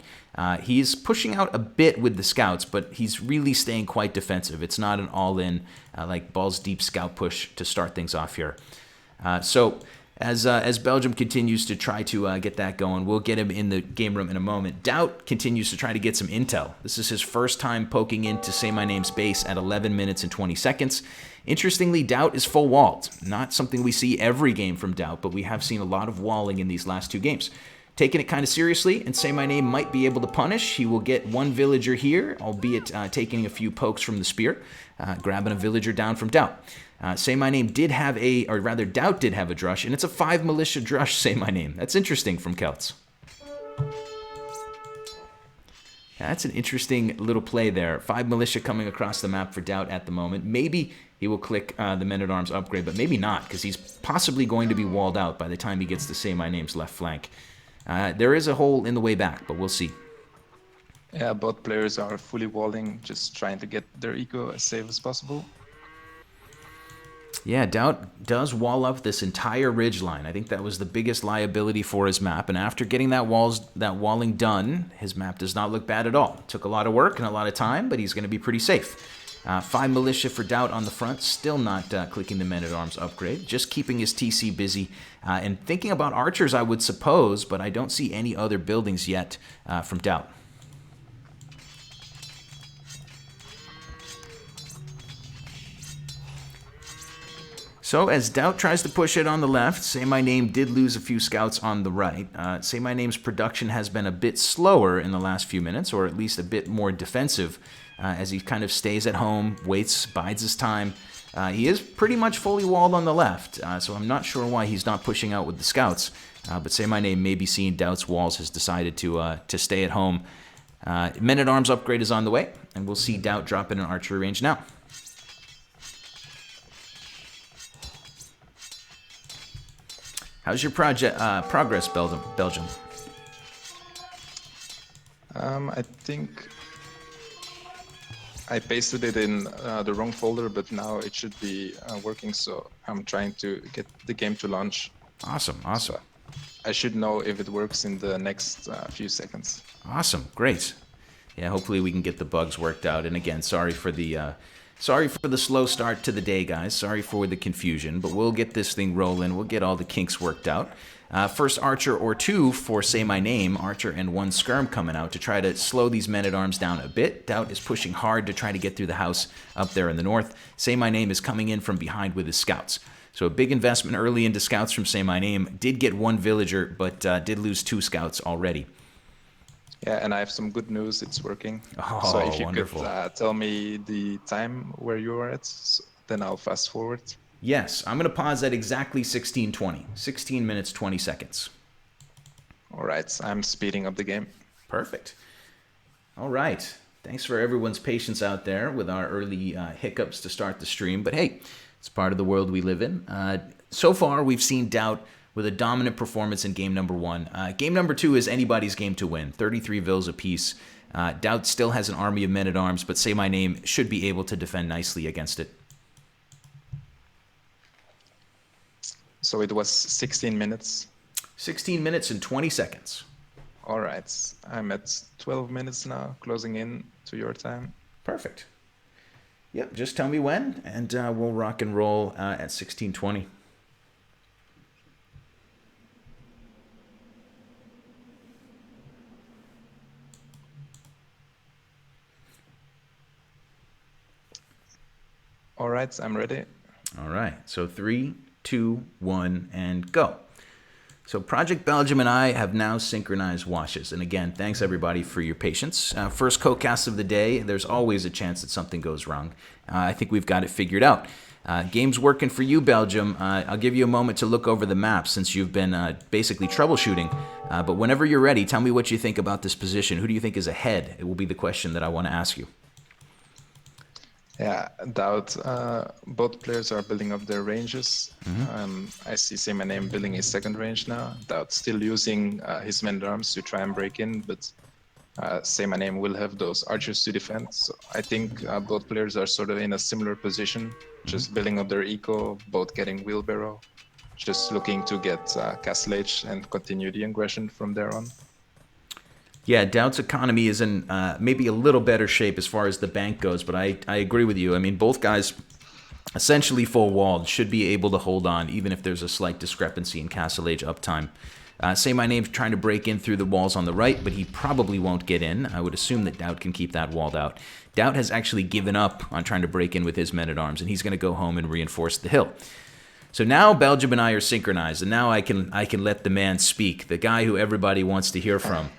S1: He's pushing out a bit with the scouts, but he's really staying quite defensive. It's not an all-in, like balls deep scout push to start things off here. So as Belgium continues to try to get that going, we'll get him in the game room in a moment. DauT continues to try to get some intel. This is his first time poking into Saymyname's base at 11 minutes and 20 seconds. Interestingly, DauT is full walled. Not something we see every game from DauT, but we have seen a lot of walling in these last two games. Taking it kind of seriously, and Saymyname might be able to punish. He will get one villager here, albeit taking a few pokes from the spear, grabbing a villager down from DauT. Saymyname did have DauT did have a drush, and it's a 5 militia drush, Saymyname. That's interesting from Celts. Yeah, that's an interesting little play there. 5 militia coming across the map for DauT at the moment. Maybe he will click the men-at-arms upgrade, but maybe not, because he's possibly going to be walled out by the time he gets to Saymyname's left flank. There is a hole in the way back, but we'll see.
S2: Yeah, both players are fully walling, just trying to get their eco as safe as possible.
S1: Yeah, DauT does wall up this entire ridgeline. I think that was the biggest liability for his map. And after getting that walling done, his map does not look bad at all. It took a lot of work and a lot of time, but he's going to be pretty safe. 5 militia for DauT on the front, still not clicking the men-at-arms upgrade, just keeping his TC busy and thinking about archers, I would suppose, but I don't see any other buildings yet from DauT. So as DauT tries to push it on the left, Saymyname did lose a few scouts on the right. Saymyname's production has been a bit slower in the last few minutes, or at least a bit more defensive, as he kind of stays at home, waits, bides his time. He is pretty much fully walled on the left, so I'm not sure why he's not pushing out with the scouts. But Saymyname, maybe seeing DauT's walls, has decided to stay at home. Men-at-arms upgrade is on the way, and we'll see DauT drop in an archery range now. How's your progress, Belgium?
S2: I think I pasted it in the wrong folder, but now it should be working, so I'm trying to get the game to launch.
S1: Awesome.
S2: So I should know if it works in the next few seconds.
S1: Awesome, great. Yeah, hopefully we can get the bugs worked out. And again, sorry for the slow start to the day, guys. Sorry for the confusion, but we'll get this thing rolling. We'll get all the kinks worked out. First archer or two for Saymyname, archer and 1 skirm coming out to try to slow these men-at-arms down a bit. DauT is pushing hard to try to get through the house up there in the north. Saymyname is coming in from behind with his scouts. So a big investment early into scouts from Saymyname. Did get 1 villager, but did lose 2 scouts already.
S2: Yeah, and I have some good news. It's working.
S1: Oh,
S2: so if you
S1: wonderful.
S2: could tell me the time where you are at, then I'll fast forward.
S1: Yes, I'm going to pause at exactly 16:20. 16 minutes, 20 seconds.
S2: All right, I'm speeding up the game.
S1: Perfect. All right. Thanks for everyone's patience out there with our early hiccups to start the stream. But hey, it's part of the world we live in. So far, we've seen DauT with a dominant performance in game number 1. Game number 2 is anybody's game to win, 33 vills apiece. DauT still has an army of men-at-arms, but Saymyname should be able to defend nicely against it.
S2: So it was 16 minutes.
S1: 16 minutes and 20 seconds.
S2: All right, I'm at 12 minutes now, closing in to your time.
S1: Perfect. Yep, just tell me when, and we'll rock and roll at 16:20.
S2: All right, I'm ready.
S1: All right, so 3, 2, 1, and go. So Project Belgium and I have now synchronized washes. And again, thanks everybody for your patience. First co-cast of the day, there's always a chance that something goes wrong. I think we've got it figured out. Game's working for you, Belgium. I'll give you a moment to look over the map since you've been basically troubleshooting. But whenever you're ready, tell me what you think about this position. Who do you think is ahead? It will be the question that I want to ask you.
S2: Yeah, DauT. Both players are building up their ranges. I see Saymyname building his second range now. DauT still using his men-at-arms to try and break in, but Saymyname will have those archers to defend. So I think both players are sort of in a similar position, just building up their eco, both getting wheelbarrow, just looking to get Castle Age and continue the aggression from there on.
S1: Yeah, DauT's economy is in maybe a little better shape as far as the bank goes, but I agree with you. I mean, both guys essentially full-walled should be able to hold on, even if there's a slight discrepancy in Castle Age uptime. Saymayname's trying to break in through the walls on the right, but he probably won't get in. I would assume that DauT can keep that walled out. DauT has actually given up on trying to break in with his men-at-arms, and he's going to go home and reinforce the hill. So now Belgium and I are synchronized, and now I can let the man speak, the guy who everybody wants to hear from.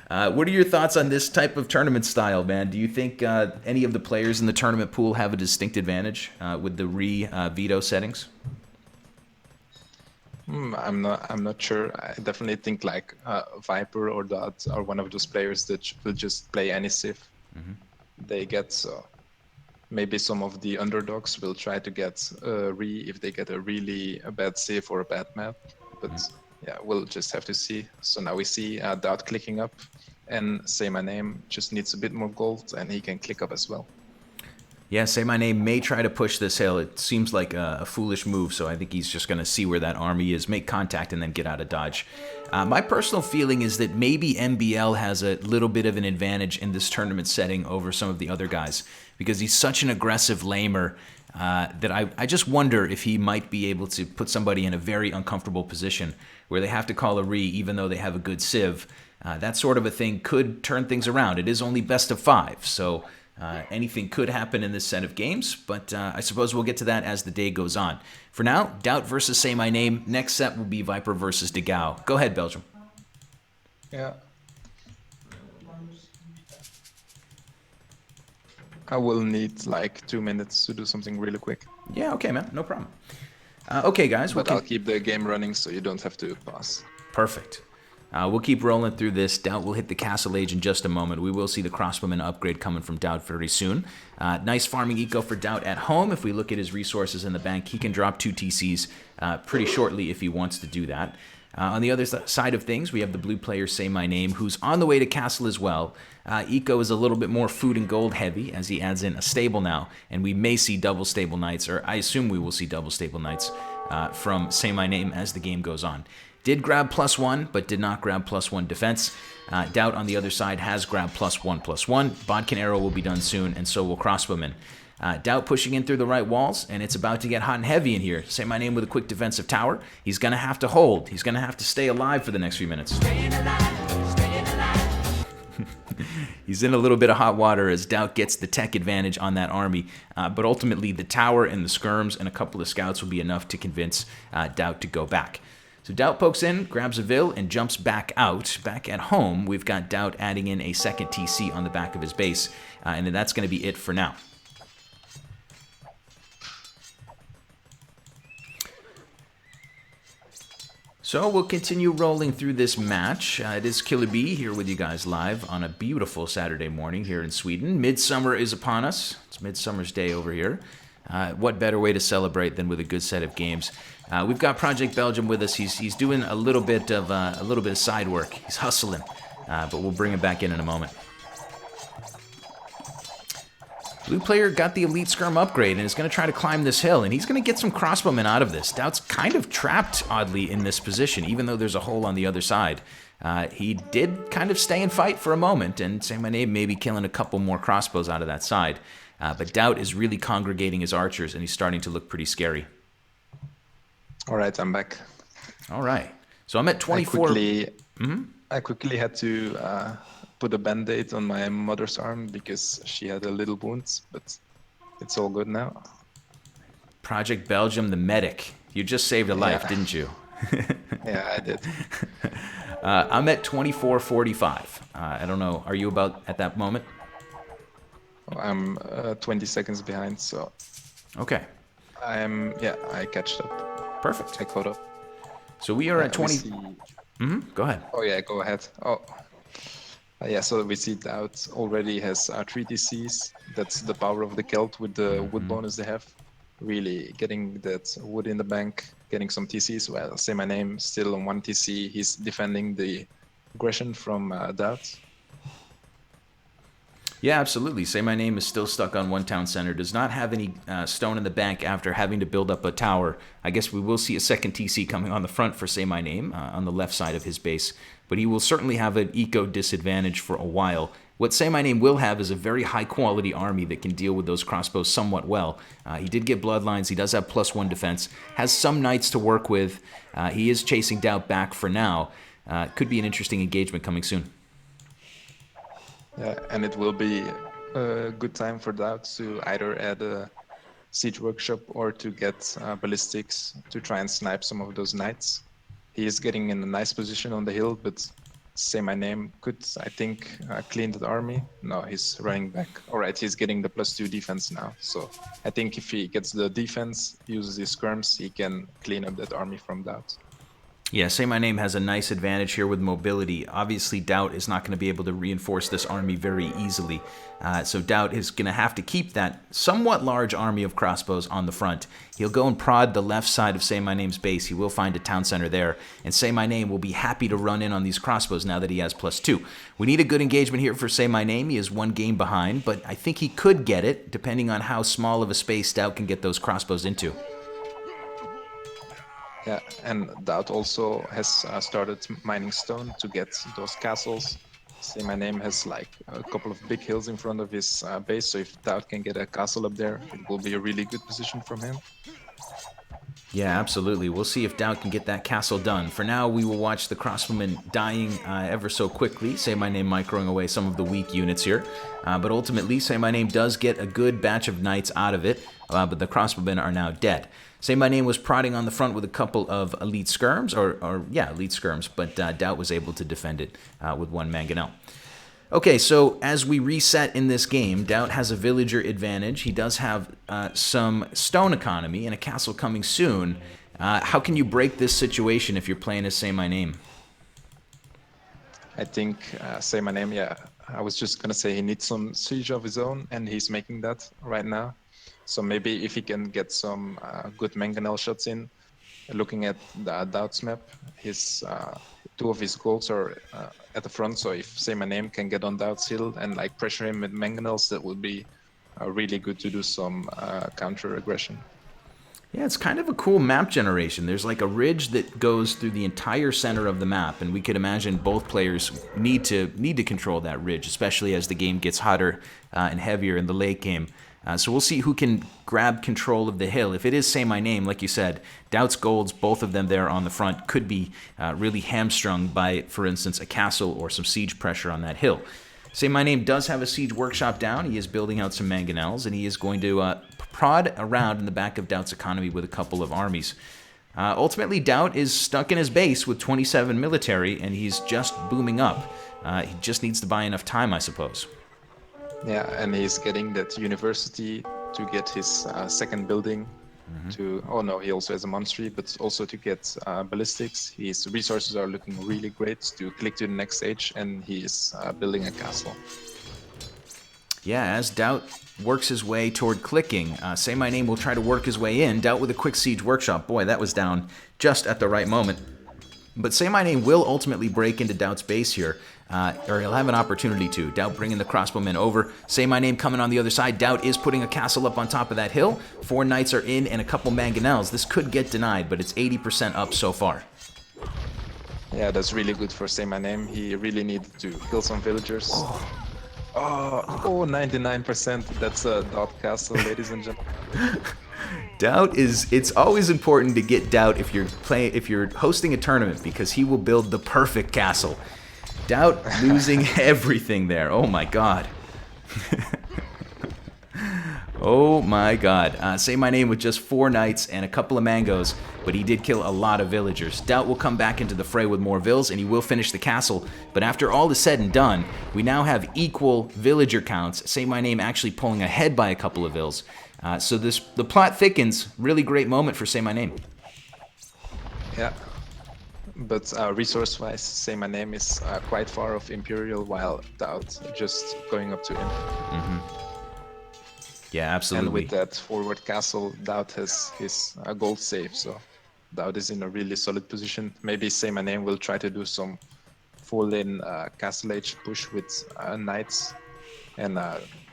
S1: What are your thoughts on this type of tournament style, man? Do you think any of the players in the tournament pool have a distinct advantage with the veto settings?
S2: I'm not sure. I definitely think like Viper or DauT are one of those players that will just play any civ they get. So maybe some of the underdogs will try to get if they get a bad civ or a bad map, but. Yeah, we'll just have to see. So now we see DauT clicking up, and Saymyname just needs a bit more gold, and he can click up as well.
S1: Yeah, Saymyname may try to push this hill. It seems like a foolish move, so I think he's just going to see where that army is, make contact, and then get out of dodge. My personal feeling is that maybe MBL has a little bit of an advantage in this tournament setting over some of the other guys, because he's such an aggressive lamer that I just wonder if he might be able to put somebody in a very uncomfortable position where they have to call a re even though they have a good civ. That sort of a thing could turn things around. It is only best of 5, so anything could happen in this set of games, but I suppose we'll get to that as the day goes on. For now, DauT versus Saymyname. Next set will be Viper versus DauT. Go ahead, Belgium.
S2: Yeah. I will need like 2 minutes to do something really quick.
S1: Yeah, okay, man. No problem. Okay, guys.
S2: But I'll keep the game running so you don't have to pause.
S1: Perfect. We'll keep rolling through this. DauT will hit the Castle Age in just a moment. We will see the crossbowman upgrade coming from DauT very soon. Nice farming eco for DauT at home. If we look at his resources in the bank, he can drop 2 TCs pretty shortly if he wants to do that. On the other side of things, we have the blue player Saymyname, who's on the way to Castle as well. Eco is a little bit more food and gold heavy as he adds in a stable now, and we may see double stable knights, or I assume we will see double stable knights from Saymyname as the game goes on. Did grab +1, but did not grab +1 defense. DauT on the other side has grabbed +1/+1. Bodkin arrow will be done soon, and so will crossbowmen. DauT pushing in through the right walls, and it's about to get hot and heavy in here. Saymyname with a quick defensive tower. He's going to have to hold. He's going to have to stay alive for the next few minutes.
S3: Staying alive, staying alive.
S1: He's in a little bit of hot water as DauT gets the tech advantage on that army, but ultimately the tower and the skirms and a couple of scouts will be enough to convince DauT to go back. So DauT pokes in, grabs a Vill, and jumps back out. Back at home, we've got DauT adding in a second TC on the back of his base, and then that's going to be it for now. So we'll continue rolling through this match. It is KillerB here with you guys live on a beautiful Saturday morning here in Sweden. Midsummer is upon us. It's Midsummer's Day over here. What better way to celebrate than with a good set of games? We've got Project Belgium with us. He's doing a little bit of side work. He's hustling, but we'll bring him back in a moment. Blue player got the Elite Skirm upgrade and is going to try to climb this hill, and he's going to get some crossbowmen out of this. DauT's kind of trapped, oddly, in this position, even though there's a hole on the other side. He did kind of stay and fight for a moment, and Saymyname maybe killing a couple more crossbows out of that side. But DauT is really congregating his archers, and he's starting to look pretty scary.
S2: All right, I'm back.
S1: All right. So I'm at 24.
S2: I quickly had to put a band-aid on my mother's arm because she had a little wound, but it's all good now.
S1: Project Belgium, the medic. You just saved a life, didn't you?
S2: Yeah, I did.
S1: I'm at 24:45. I don't know. Are you about at that moment?
S2: I'm 20 seconds behind, so
S1: Okay.
S2: I catched up.
S1: Perfect.
S2: I caught up.
S1: So we are at 20. Go ahead.
S2: Oh yeah, go ahead. Oh, yeah. So we see DauT already has 3 TCs. That's the power of the Celt with the wood bonus they have. Really getting that wood in the bank, getting some TCs. Well, Saymyname still on 1 TC. He's defending the aggression from DauT.
S1: Yeah, absolutely. Saymyname is still stuck on 1 town center. Does not have any stone in the bank after having to build up a tower. I guess we will see a second TC coming on the front for Saymyname on the left side of his base. But he will certainly have an eco disadvantage for a while. What Saymyname will have is a very high-quality army that can deal with those crossbows somewhat well. He did get bloodlines. He does have +1 defense. Has some knights to work with. He is chasing DauT back for now. Could be an interesting engagement coming soon.
S2: Yeah, and it will be a good time for DauT to either add a siege workshop or to get ballistics to try and snipe some of those knights. He is getting in a nice position on the hill, but Saymyname could, I think, clean that army. No, he's running back. All right, he's getting the +2 defense now. So I think if he gets the defense, uses his skirms, he can clean up that army from DauT.
S1: Yeah, Saymyname has a nice advantage here with mobility. Obviously, DauT is not going to be able to reinforce this army very easily. So DauT is going to have to keep that somewhat large army of crossbows on the front. He'll go and prod the left side of Saymayname's base. He will find a town center there. And Saymyname will be happy to run in on these crossbows now that he has +2. We need a good engagement here for Saymyname. He is 1 game behind, but I think he could get it, depending on how small of a space DauT can get those crossbows into.
S2: Yeah, and DauT also has started mining stone to get those castles. Saymyname has like a couple of big hills in front of his base, so if DauT can get a castle up there, it will be a really good position from him.
S1: Yeah, absolutely. We'll see if DauT can get that castle done. For now, we will watch the crossbowmen dying ever so quickly. Saymyname microing away some of the weak units here. But ultimately, Saymyname does get a good batch of knights out of it, but the crossbowmen are now dead. Saymyname was prodding on the front with a couple of elite skirms, elite skirms, but DauT was able to defend it with 1 mangonel. Okay, so as we reset in this game, DauT has a villager advantage. He does have some stone economy and a castle coming soon. How can you break this situation if you're playing as Saymyname?
S2: I think Saymyname, yeah, I was just going to say he needs some siege of his own, and he's making that right now. So maybe if he can get some good mangonel shots in, looking at the DauT's map, his 2 of his goals are at the front. So if Saymyname can get on DauT's hill and like pressure him with mangonels, that would be really good to do some counter aggression.
S1: Yeah, it's kind of a cool map generation. There's like a ridge that goes through the entire center of the map, and we could imagine both players need to control that ridge, especially as the game gets hotter and heavier in the late game. So we'll see who can grab control of the hill. If it is Saymyname, like you said, DauT's golds, both of them there on the front, could be really hamstrung by, for instance, a castle or some siege pressure on that hill. Saymyname does have a siege workshop down. He is building out some mangonels, and he is going to prod around in the back of DauT's economy with a couple of armies. Ultimately, DauT is stuck in his base with 27 military, and he's just booming up. He just needs to buy enough time, I suppose.
S2: Yeah, and he's getting that university to get his second building. Oh no, he also has a monastery, but also to get ballistics. His resources are looking really great to click to the next stage, and he is building a castle.
S1: Yeah, as DauT works his way toward clicking. Saymyname will try to work his way in. DauT with a quick siege workshop. Boy, that was down just at the right moment. But Saymyname will ultimately break into DauT's base here, or he'll have an opportunity to. DauT bringing the crossbowmen over. Saymyname coming on the other side. DauT is putting a castle up on top of that hill. 4 knights are in and a couple mangonels. This could get denied, but it's 80% up so far.
S2: Yeah, that's really good for Saymyname. He really needed to kill some villagers. Oh, 99%. That's a DauT castle, ladies and gentlemen.
S1: DauT is, it's always important to get DauT if you're hosting a tournament, because he will build the perfect castle. DauT losing everything there. Oh my god. Oh my god. Saymyname with just 4 knights and a couple of mangoes, but he did kill a lot of villagers. DauT will come back into the fray with more vills, and he will finish the castle. But after all is said and done, we now have equal villager counts. Saymyname actually pulling ahead by a couple of vills. So the plot thickens. Really great moment for Saymyname.
S2: Yeah. But resource-wise, Saymyname is quite far off Imperial, while DauT just going up to him.
S1: Yeah, absolutely.
S2: And with that forward castle, DauT has his gold save, so DauT is in a really solid position. Maybe Saymyname will try to do some full-in castle age push with knights and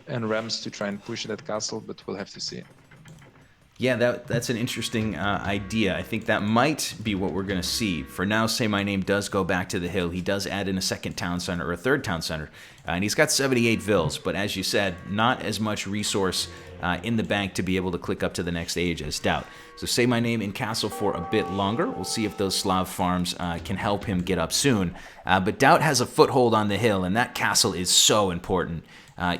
S2: rams to try and push that castle, but we'll have to see.
S1: Yeah, that's an interesting idea. I think that might be what we're going to see. For now, Saymyname does go back to the hill. He does add in a second town center, or a third town center. And he's got 78 vills, but as you said, not as much resource in the bank to be able to click up to the next age as DauT. So Saymyname in castle for a bit longer. We'll see if those Slav farms can help him get up soon. But DauT has a foothold on the hill, and that castle is so important.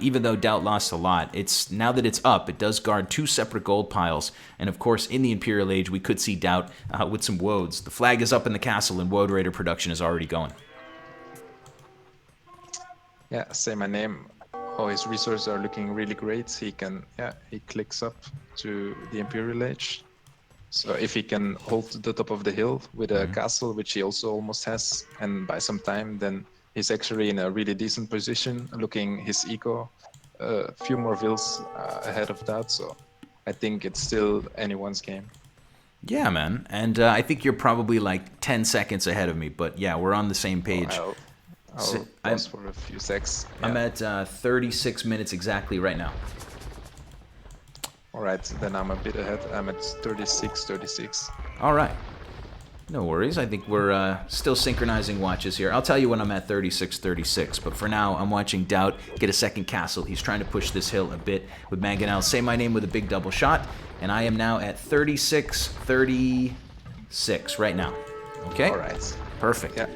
S1: Even though DauT lost a lot, now that it's up, it does guard 2 separate gold piles. And of course, in the Imperial Age, we could see DauT with some woads. The flag is up in the castle, and Woad Raider production is already going.
S2: Yeah, Saymyname. Oh, his resources are looking really great. He clicks up to the Imperial Age. So if he can hold the top of the hill with a castle, which he also almost has, and by some time, then he's actually in a really decent position, looking his eco a few more vills ahead of DauT, so I think it's still anyone's game.
S1: Yeah, man. And I think you're probably like 10 seconds ahead of me, but yeah, we're on the same page.
S2: I'll pause for a few secs. Yeah.
S1: I'm at 36 minutes exactly right now.
S2: All right, then I'm a bit ahead. I'm at 36.
S1: All right. No worries. I think we're still synchronizing watches here. I'll tell you when I'm at 36, but for now, I'm watching DauT get a second castle. He's trying to push this hill a bit with mangonel. Saymyname with a big double shot, and I am now at 36 right now. Okay?
S2: All right.
S1: Perfect.
S2: Yeah.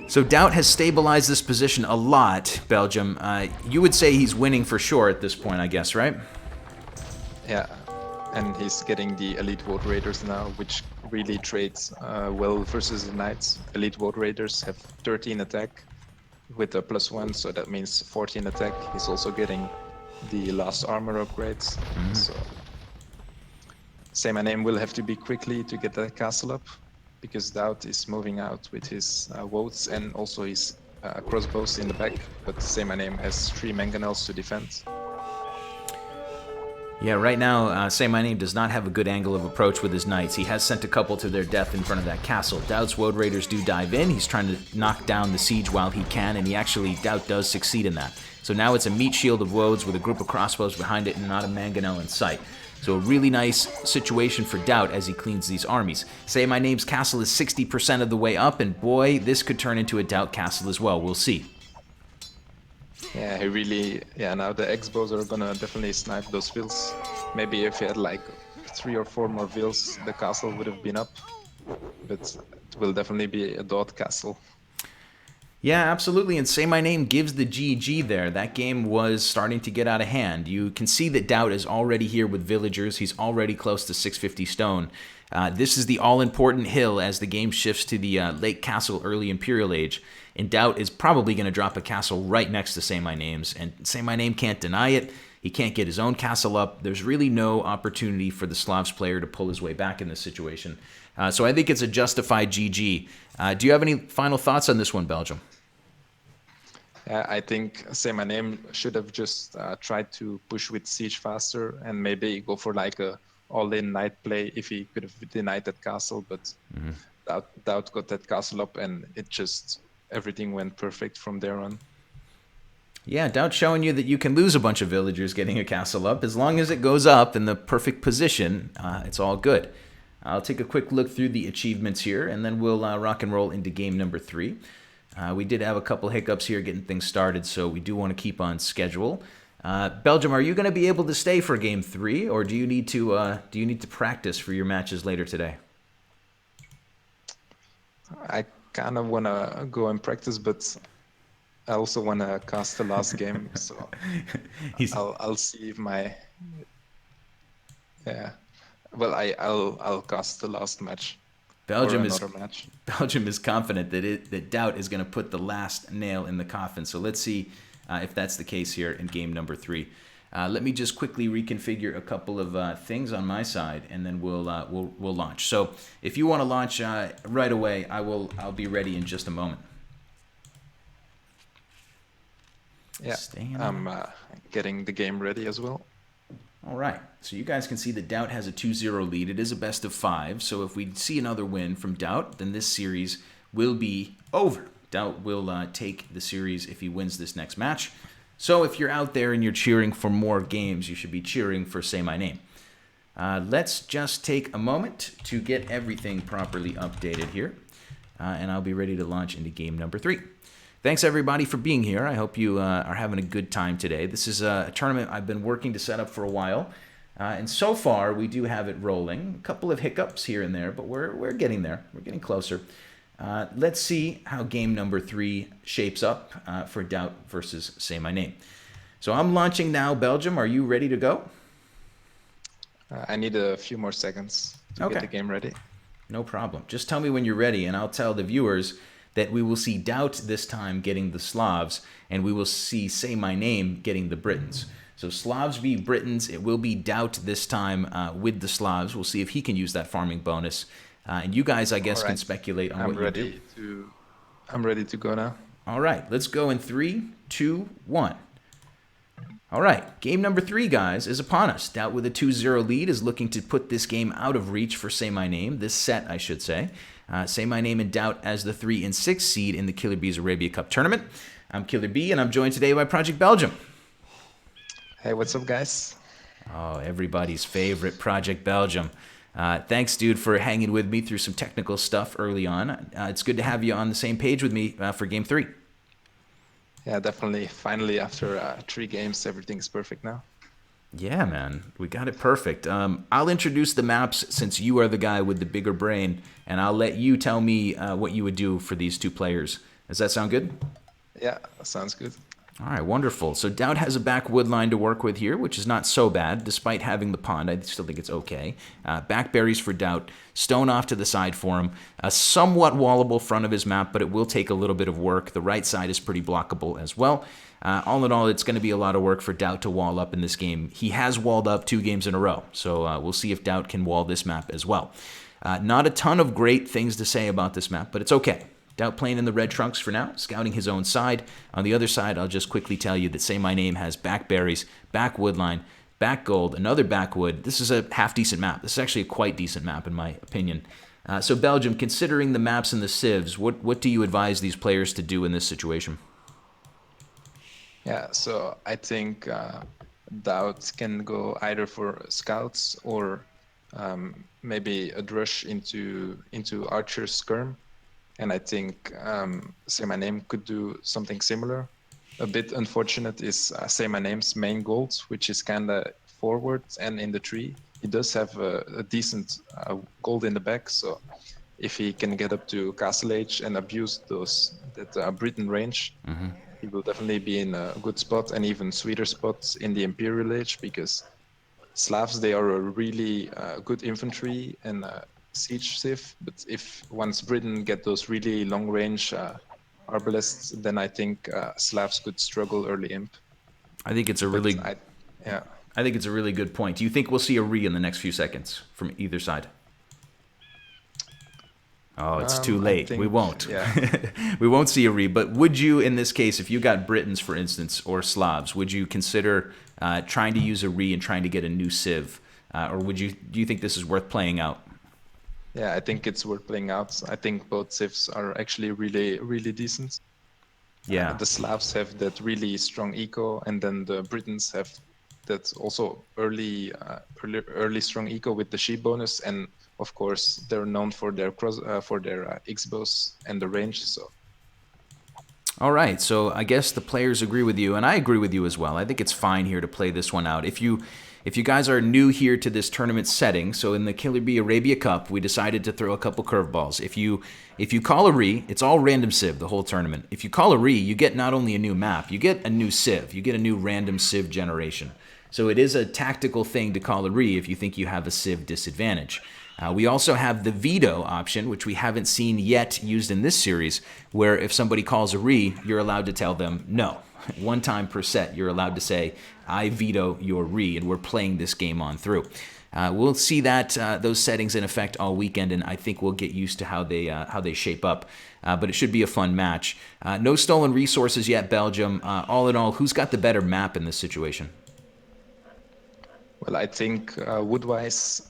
S1: So DauT has stabilized this position a lot, Belgium. You would say he's winning for sure at this point, I guess, right?
S2: Yeah, and he's getting the elite Woad Raiders now, which really trades well versus the knights. Elite Woad Raiders have 13 attack with a +1, so that means 14 attack. He's also getting the last armor upgrades. So Saymyname will have to be quickly to get that castle up, because DauT is moving out with his Woads and also his crossbows in the back, but Saymyname has 3 mangonels to defend.
S1: Yeah, right now, Saymyname does not have a good angle of approach with his knights. He has sent a couple to their death in front of that castle. DauT's Woad Raiders do dive in. He's trying to knock down the siege while he can, and DauT does succeed in that. So now it's a meat shield of Woads with a group of crossbows behind it and not a mangonel in sight. So a really nice situation for DauT as he cleans these armies. Saymaneme's castle is 60% of the way up, and boy, this could turn into a DauT castle as well. We'll see.
S2: Yeah, he really... Yeah, now the X-bows are gonna definitely snipe those vills. Maybe if he had like 3 or 4 more vills, the castle would have been up. But it will definitely be a DauT castle.
S1: Yeah, absolutely, and Saymyname gives the GG there. That game was starting to get out of hand. You can see that DauT is already here with villagers. He's already close to 650 stone. This is the all-important hill as the game shifts to the late castle early Imperial Age. And DauT is probably going to drop a castle right next to Saymyname's, and Saymyname can't deny it. He can't get his own castle up. There's really no opportunity for the Slavs player to pull his way back in this situation. So I think it's a justified GG. Do you have any final thoughts on this one, Belgium?
S2: I think Saymyname should have just tried to push with siege faster and maybe go for like a all-in knight play if he could have denied that castle, but DauT got that castle up and it just everything went perfect from there on.
S1: Yeah, DauT showing you that you can lose a bunch of villagers getting a castle up. As long as it goes up in the perfect position, it's all good. I'll take a quick look through the achievements here, and then we'll rock and roll into game number 3. We did have a couple hiccups here getting things started, so we do want to keep on schedule. Belgium, are you going to be able to stay for game 3, or do you need to practice for your matches later today?
S2: I kind of want to go and practice, but I also want to cast the last game, so I'll see if my I'll cast the last match.
S1: Belgium is confident that DauT is going to put the last nail in the coffin. So let's see if that's the case here in game number 3. Let me just quickly reconfigure a couple of things on my side, and then we'll launch. So if you want to launch right away, I'll be ready in just a moment.
S2: Yeah, I'm getting the game ready as well.
S1: All right, so you guys can see that DauT has a 2-0 lead. It is a best of 5, so if we see another win from DauT, then this series will be over. DauT will take the series if he wins this next match. So if you're out there and you're cheering for more games, you should be cheering for Saymyname. Let's just take a moment to get everything properly updated here, and I'll be ready to launch into game number 3. Thanks, everybody, for being here. I hope you are having a good time today. This is a tournament I've been working to set up for a while, and so far we do have it rolling. A couple of hiccups here and there, but we're getting there. We're getting closer. Let's see how game number 3 shapes up for DauT versus Saymyname. So I'm launching now. Belgium, are you ready to go?
S2: I need a few more seconds to get the game ready.
S1: No problem. Just tell me when you're ready, and I'll tell the viewers that we will see DauT this time getting the Slavs, and we will see Saymyname getting the Britons. So Slavs v. Britons, it will be DauT this time with the Slavs. We'll see if he can use that farming bonus. And you guys, I guess, can speculate on what you do.
S2: I'm ready to go now.
S1: All right, let's go in 3, 2, 1. All right, game number 3, guys, is upon us. DauT with a 2-0 lead is looking to put this game out of reach for Saymyname, this set, I should say. Saymyname and DauT as the 3 and 6 seed in the KillerB's Arabia Cup tournament. I'm Killer B, and I'm joined today by Project Belgium.
S2: Hey, what's up, guys?
S1: Oh, everybody's favorite Project Belgium. Thanks, dude, for hanging with me through some technical stuff early on. It's good to have you on the same page with me for Game 3.
S2: Yeah, definitely. Finally, after 3 games, everything's perfect now.
S1: Yeah, man. We got it perfect. I'll introduce the maps since you are the guy with the bigger brain, and I'll let you tell me what you would do for these 2 players. Does that sound good?
S2: Yeah, sounds good.
S1: All right, wonderful. So DauT has a back wood line to work with here, which is not so bad. Despite having the pond, I still think it's okay. Back berries for DauT, stone off to the side for him. A somewhat wallable front of his map, but it will take a little bit of work. The right side is pretty blockable as well. All in all, it's going to be a lot of work for DauT to wall up in this game. He has walled up 2 games in a row, so we'll see if DauT can wall this map as well. Not a ton of great things to say about this map, but it's okay. DauT playing in the red trunks for now, scouting his own side. On the other side, I'll just quickly tell you that Saymyname has back berries, back wood line, back gold, another back wood. This is a half-decent map. This is actually a quite decent map, in my opinion. So Belgium, considering the maps and the civs, what do you advise these players to do in this situation?
S2: Yeah, so I think DauT can go either for scouts or maybe a rush into Archer's skirm. And I think Saymyname could do something similar. A bit unfortunate is Saymaneme's main gold, which is kind of forward and in the tree. He does have a decent gold in the back, so if he can get up to Castle Age and abuse that Britain range, he will definitely be in a good spot, and even sweeter spots in the Imperial Age, because Slavs, they are a really good infantry and siege civ, but if once Britain get those really long range arbalests, then I think Slavs could struggle early imp.
S1: I think it's a really I think it's a really good point. Do you think we'll see a re in the next few seconds from either side? Oh, it's too
S2: I
S1: late. We
S2: think,
S1: won't.
S2: yeah.
S1: We won't see a re. But would you, in this case, if you got Britons, for instance, or Slavs, would you consider trying to use a re and trying to get a new civ, or do you think this is worth playing out?
S2: Yeah, I think it's worth playing out. I think both civs are actually really, really decent.
S1: Yeah.
S2: The Slavs have that really strong eco, and then the Britons have that also early strong eco with the sheep bonus, and of course they're known for their X-bows and the range. So
S1: All right, so I guess the players agree with you, and I agree with you as well. I think it's fine here to play this one out. If you guys are new here to this tournament setting, so in the KillerB Arabia Cup, we decided to throw a couple curveballs. If you call a re, it's all random civ the whole tournament. If you call a re, you get not only a new map, you get a new civ, you get a new random civ generation. So it is a tactical thing to call a re if you think you have a civ disadvantage. We also have the veto option, which we haven't seen yet used in this series, where if somebody calls a re, you're allowed to tell them no. One time per set, you're allowed to say, I veto your re, and we're playing this game on through. We'll see that those settings in effect all weekend, and I think we'll get used to how they shape up. But it should be a fun match. No stolen resources yet, Belgium. All in all, who's got the better map in this situation?
S2: well, I think wood-wise,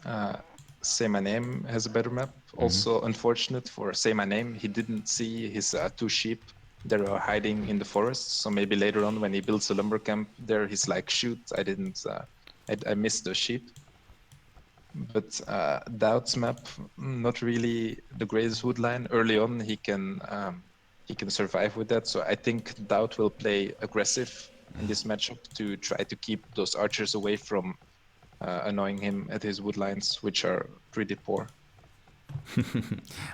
S2: Saymyname has a better map. Also, unfortunate for Saymyname, he didn't see his 2 sheep that are hiding in the forest. So maybe later on, when he builds a lumber camp there, he's like, shoot, I missed the sheep. But DauT's map, not really the greatest wood line. Early on, he can survive with that. So I think DauT will play aggressive in this matchup to try to keep those archers away from annoying him at his wood lines, which are pretty poor.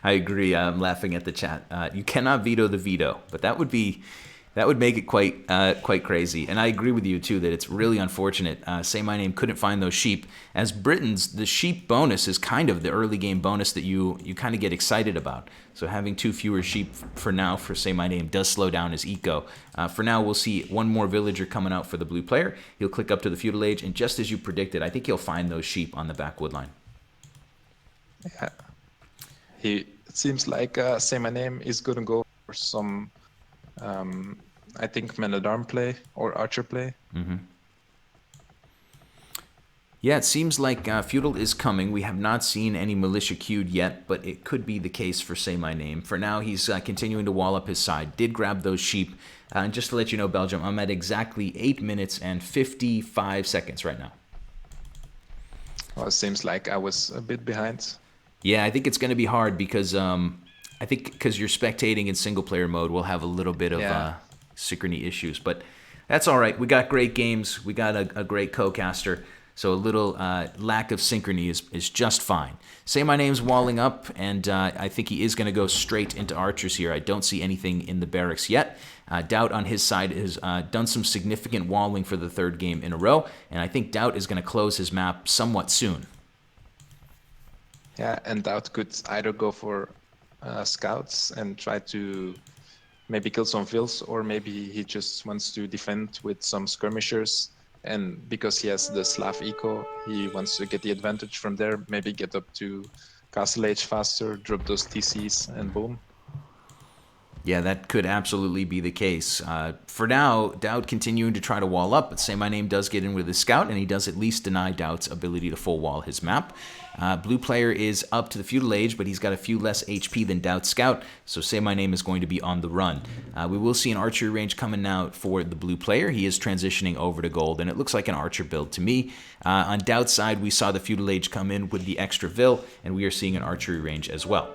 S1: I agree. I'm laughing at the chat. You cannot veto the veto, but that would make it quite crazy. And I agree with you too that it's really unfortunate. Saymyname couldn't find those sheep. As Britons, the sheep bonus is kind of the early game bonus that you kind of get excited about. So having 2 fewer sheep for now for Saymyname does slow down his eco. For now, we'll see one more villager coming out for the blue player. He'll click up to the feudal age, and just as you predicted, I think he'll find those sheep on the back wood line.
S2: Yeah. It seems like Saymyname is going to go for some, I think, man-at-arm play or archer play.
S1: Yeah, it seems like feudal is coming. We have not seen any militia queued yet, but it could be the case for Saymyname. For now, he's continuing to wall up his side. Did grab those sheep. And just to let you know, Belgium, I'm at exactly 8 minutes and 55 seconds right now.
S2: Well, it seems like I was a bit behind.
S1: Yeah, I think it's going to be hard because because you're spectating in single player mode, we'll have a little bit of synchrony issues. But that's all right. We got great games. We got a great co-caster. So a little lack of synchrony is just fine. Saymayname's walling up, and I think he is going to go straight into archers here. I don't see anything in the barracks yet. DauT on his side has done some significant walling for the 3rd game in a row, and I think DauT is going to close his map somewhat soon.
S2: Yeah, and DauT could either go for scouts and try to maybe kill some vills, or maybe he just wants to defend with some skirmishers. And because he has the Slav eco, he wants to get the advantage from there, maybe get up to castle age faster, drop those TCs, and boom.
S1: Yeah, that could absolutely be the case. For now, DauT continuing to try to wall up, but Saymyname does get in with his scout, and he does at least deny DauT's ability to full wall his map. Blue player is up to the feudal age, but he's got a few less HP than DauT's scout, so Saymyname is going to be on the run. We will see an archery range coming now for the blue player. He is transitioning over to gold, and it looks like an archer build to me. On DauT's side, we saw the feudal age come in with the extra vill, and we are seeing an archery range as well.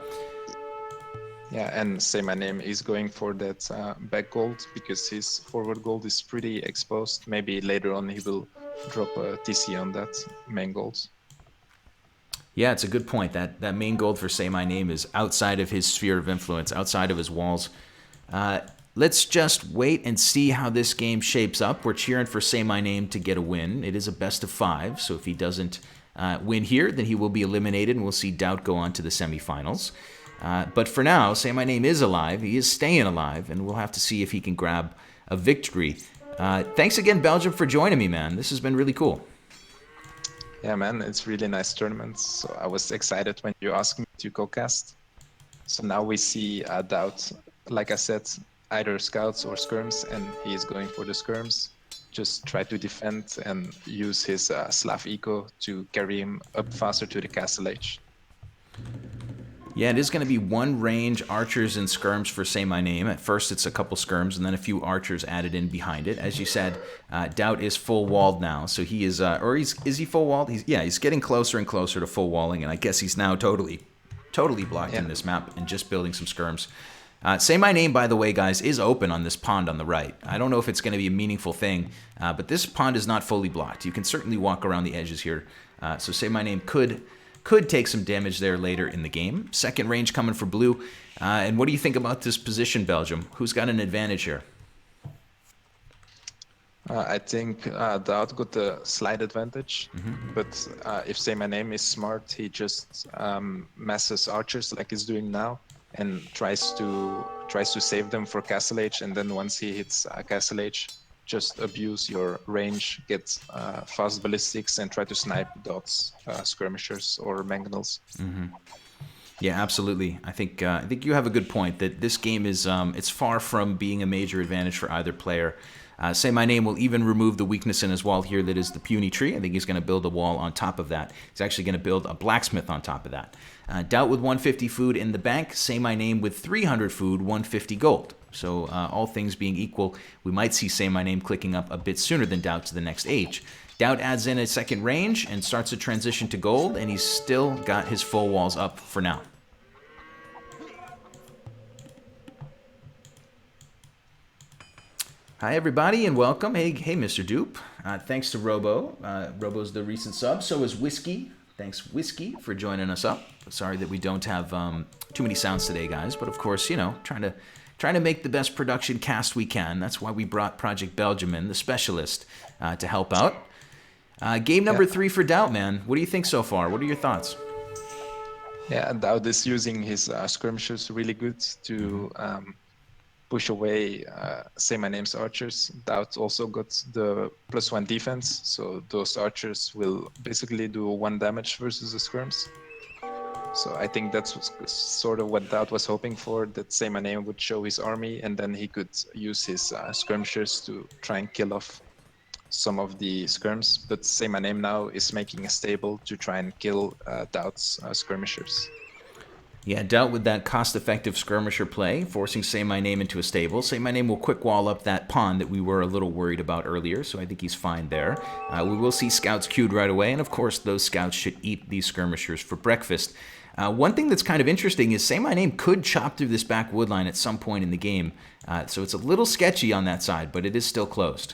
S2: Yeah, and Saymyname is going for that back gold because his forward gold is pretty exposed. Maybe later on he will drop a TC on that main gold.
S1: Yeah, it's a good point. That main gold for Saymyname is outside of his sphere of influence, outside of his walls. Let's just wait and see how this game shapes up. We're cheering for Saymyname to get a win. It is a best of 5, so if he doesn't win here, then he will be eliminated, and we'll see DauT go on to the semifinals. But for now, Saymyname is alive. He is staying alive, and we'll have to see if he can grab a victory. Thanks again, Belgium, for joining me, man. This has been really cool.
S2: Yeah, man, it's really nice tournament. So I was excited when you asked me to co-cast. So now we see DauT, like I said, either scouts or skirms, and he is going for the skirms. Just try to defend and use his Slav eco to carry him up faster to the castle edge.
S1: Yeah, it is going to be one range archers and skirms for Saymyname. At first, it's a couple skirms and then a few archers added in behind it. As you said, DauT is full walled now, so he is, is he full walled? He's getting closer and closer to full walling, and I guess he's now totally blocked in this map and just building some skirms. Saymyname, by the way, guys, is open on this pond on the right. I don't know if it's going to be a meaningful thing, but this pond is not fully blocked. You can certainly walk around the edges here, so Saymyname could take some damage there later in the game. Second range coming for blue. And what do you think about this position, Belgium? Who's got an advantage here?
S2: I think DauT got the slight advantage, but if Saymyname is smart, he just masses archers like he's doing now and tries to save them for castle age, and then once he hits castle age, just abuse your range, get fast ballistics, and try to snipe DauT's skirmishers or mangonels.
S1: Yeah, absolutely. I think you have a good point that this game is it's far from being a major advantage for either player. Saymyname will even remove the weakness in his wall here that is the puny tree. I think he's going to build a wall on top of that. He's actually going to build a blacksmith on top of that. DauT with 150 food in the bank. Saymyname with 300 food, 150 gold. So all things being equal, we might see Saymyname clicking up a bit sooner than DauT to the next age. DauT adds in a second range and starts a transition to gold, and he's still got his full walls up for now. Hi, everybody, and welcome. Hey, Mr. Dupe. Thanks to Robo. Robo's the recent sub. So is Whiskey. Thanks, Whiskey, for joining us up. Sorry that we don't have too many sounds today, guys. But of course, you know, trying to make the best production cast we can. That's why we brought Project Belgium in, the specialist, to help out. Game number 3 for DauT, man. What do you think so far? What are your thoughts?
S2: Yeah, DauT is using his skirmishers really good to push away Saymyname's archers. DauT also got the +1 defense, so those archers will basically do 1 damage versus the skirms. So I think that's sort of what DauT was hoping for, that Saymyname would show his army and then he could use his skirmishers to try and kill off some of the skirms. But Saymyname now is making a stable to try and kill DauT's skirmishers.
S1: Yeah, DauT with that cost-effective skirmisher play, forcing Saymyname into a stable. Saymyname will quick wall up that pond that we were a little worried about earlier, so I think he's fine there. We will see scouts queued right away, and of course those scouts should eat these skirmishers for breakfast. One thing that's kind of interesting is Saymyname could chop through this back wood line at some point in the game, so it's a little sketchy on that side, but it is still closed.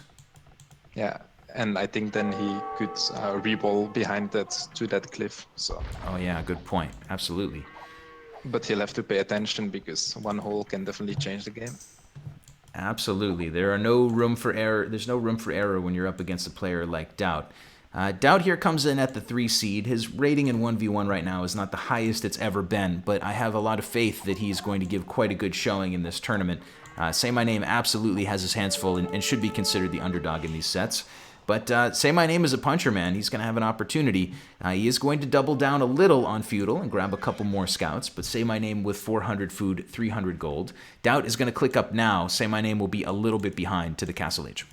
S2: Yeah, and I think then he could re-wall behind that to that cliff. So.
S1: Oh yeah, good point. Absolutely.
S2: But he'll have to pay attention because one hole can definitely change the game.
S1: Absolutely. There's no room for error when you're up against a player like DauT. DauT here comes in at the 3 seed. His rating in 1v1 right now is not the highest it's ever been, but I have a lot of faith that he's going to give quite a good showing in this tournament. Saymyname absolutely has his hands full and should be considered the underdog in these sets. But Saymyname is a puncher, man. He's going to have an opportunity. He is going to double down a little on feudal and grab a couple more scouts, but Saymyname with 400 food, 300 gold. DauT is going to click up now. Saymyname will be a little bit behind to the castle age.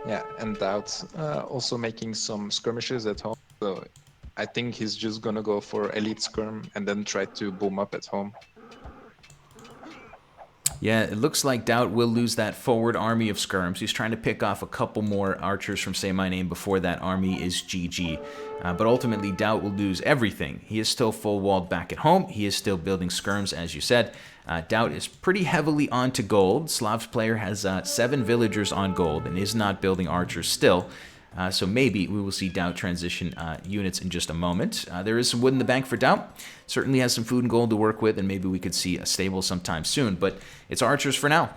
S2: Yeah, and DauT also making some skirmishes at home. So I think he's just going to go for elite skirm and then try to boom up at home.
S1: Yeah, it looks like DauT will lose that forward army of skirms. He's trying to pick off a couple more archers from Saymyname before that army is GG. But ultimately, DauT will lose everything. He is still full walled back at home. He is still building skirms, as you said. DauT is pretty heavily onto gold. Slav's player has 7 villagers on gold and is not building archers still. So maybe we will see DauT transition units in just a moment. There is some wood in the bank for DauT. Certainly has some food and gold to work with, and maybe we could see a stable sometime soon. But it's archers for now.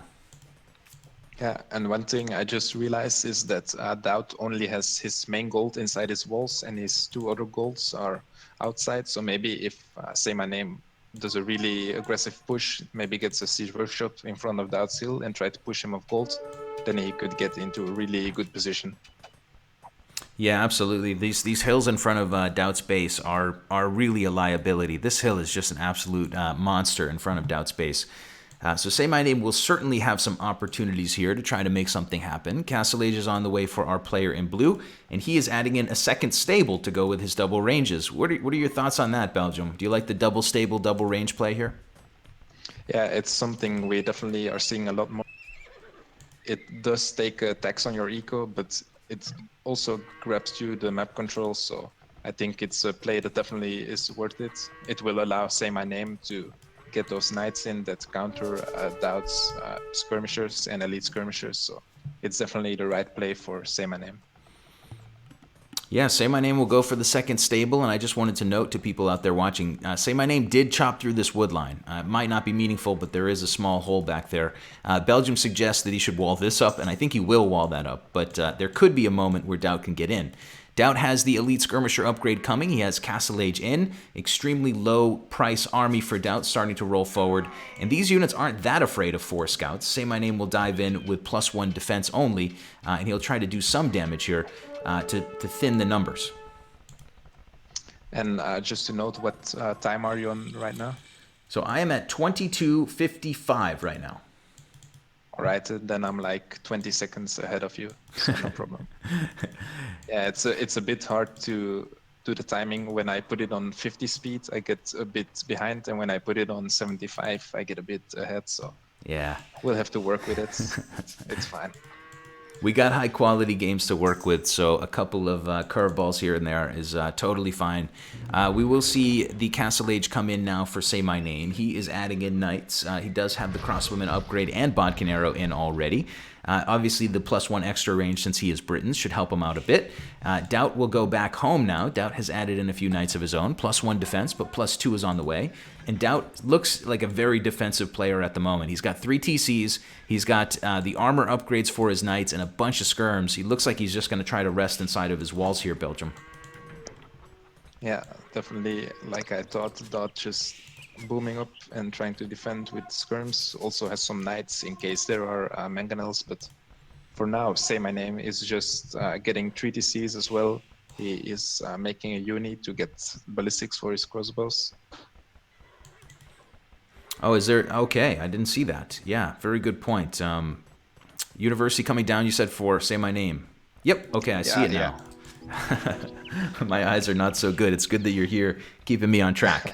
S2: Yeah, and one thing I just realized is that DauT only has his main gold inside his walls, and his 2 other golds are outside. So maybe if Saymyname does a really aggressive push, maybe gets a siege workshop in front of DauT's hill and try to push him off gold, then he could get into a really good position.
S1: Yeah, absolutely. These hills in front of DauT's base are really a liability. This hill is just an absolute monster in front of DauT's base. So Saymyname will certainly have some opportunities here to try to make something happen. Castlage is on the way for our player in blue, and he is adding in a second stable to go with his double ranges. What are your thoughts on that, Belgium? Do you like the double stable, double range play here?
S2: Yeah, it's something we definitely are seeing a lot more. It does take a tax on your eco, but it also grabs you the map control. So I think it's a play that definitely is worth it. It will allow Saymyname to get those knights in that counter DauT's skirmishers and elite skirmishers. So it's definitely the right play for Saymyname.
S1: Yeah, Saymyname will go for the second stable, and I just wanted to note to people out there watching, Saymyname did chop through this wood line. It might not be meaningful, but there is a small hole back there. Belgium suggests that he should wall this up, and I think he will wall that up, but there could be a moment where DauT can get in. DauT has the Elite Skirmisher upgrade coming. He has Castlage in. Extremely low price army for DauT starting to roll forward. And these units aren't that afraid of 4 scouts. Saymyname will dive in with +1 defense only, and he'll try to do some damage here to thin the numbers.
S2: And just to note, what time are you on right now?
S1: So I am at 22:55 right now.
S2: All right, then I'm like 20 seconds ahead of you, so no problem. Yeah, it's a bit hard to do the timing. When I put it on 50 speed, I get a bit behind, and when I put it on 75, I get a bit ahead. So
S1: Yeah.
S2: we'll have to work with it. It's fine.
S1: We got high quality games to work with, so a couple of curveballs here and there is totally fine. We will see the Castlage come in now for Saymyname. He is adding in knights. He does have the crosswoman upgrade and bodkin arrow in already. Obviously, the +1 extra range since he is Britain should help him out a bit. DauT will go back home now. DauT has added in a few knights of his own. +1 defense, but +2 is on the way. And DauT looks like a very defensive player at the moment. He's got 3 TCs. He's got the armor upgrades for his knights and a bunch of skirms. He looks like he's just going to try to rest inside of his walls here, Belgium.
S2: Yeah, definitely. Like I thought, DauT just booming up and trying to defend with skirms. Also has some knights in case there are mangonels, but for now, Saymyname is just getting 3 TCs as well. He is making a uni to get ballistics for his crossbows.
S1: Oh, is there? Okay, I didn't see that. Yeah, very good point. University coming down, you said, for Saymyname. Yep, okay, I see it now. My eyes are not so good. It's good that you're here keeping me on track.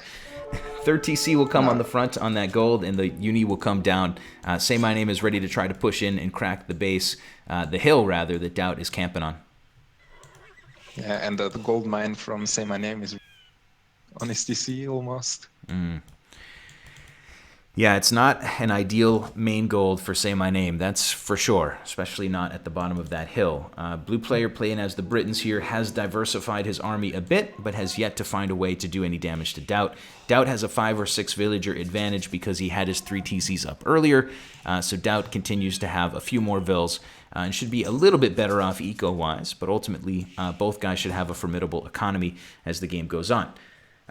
S1: Third TC will come on the front on that gold, and the uni will come down. Saymyname is ready to try to push in and crack the base, the hill rather, that DauT is camping on.
S2: Yeah, and the gold mine from Saymyname is on his TC almost.
S1: Yeah, it's not an ideal main gold for Saymyname, that's for sure, especially not at the bottom of that hill. Blue player playing as the Britons here has diversified his army a bit, but has yet to find a way to do any damage to DauT. DauT has a 5 or 6 villager advantage because he had his 3 TCs up earlier, so DauT continues to have a few more vills and should be a little bit better off eco-wise, but ultimately both guys should have a formidable economy as the game goes on.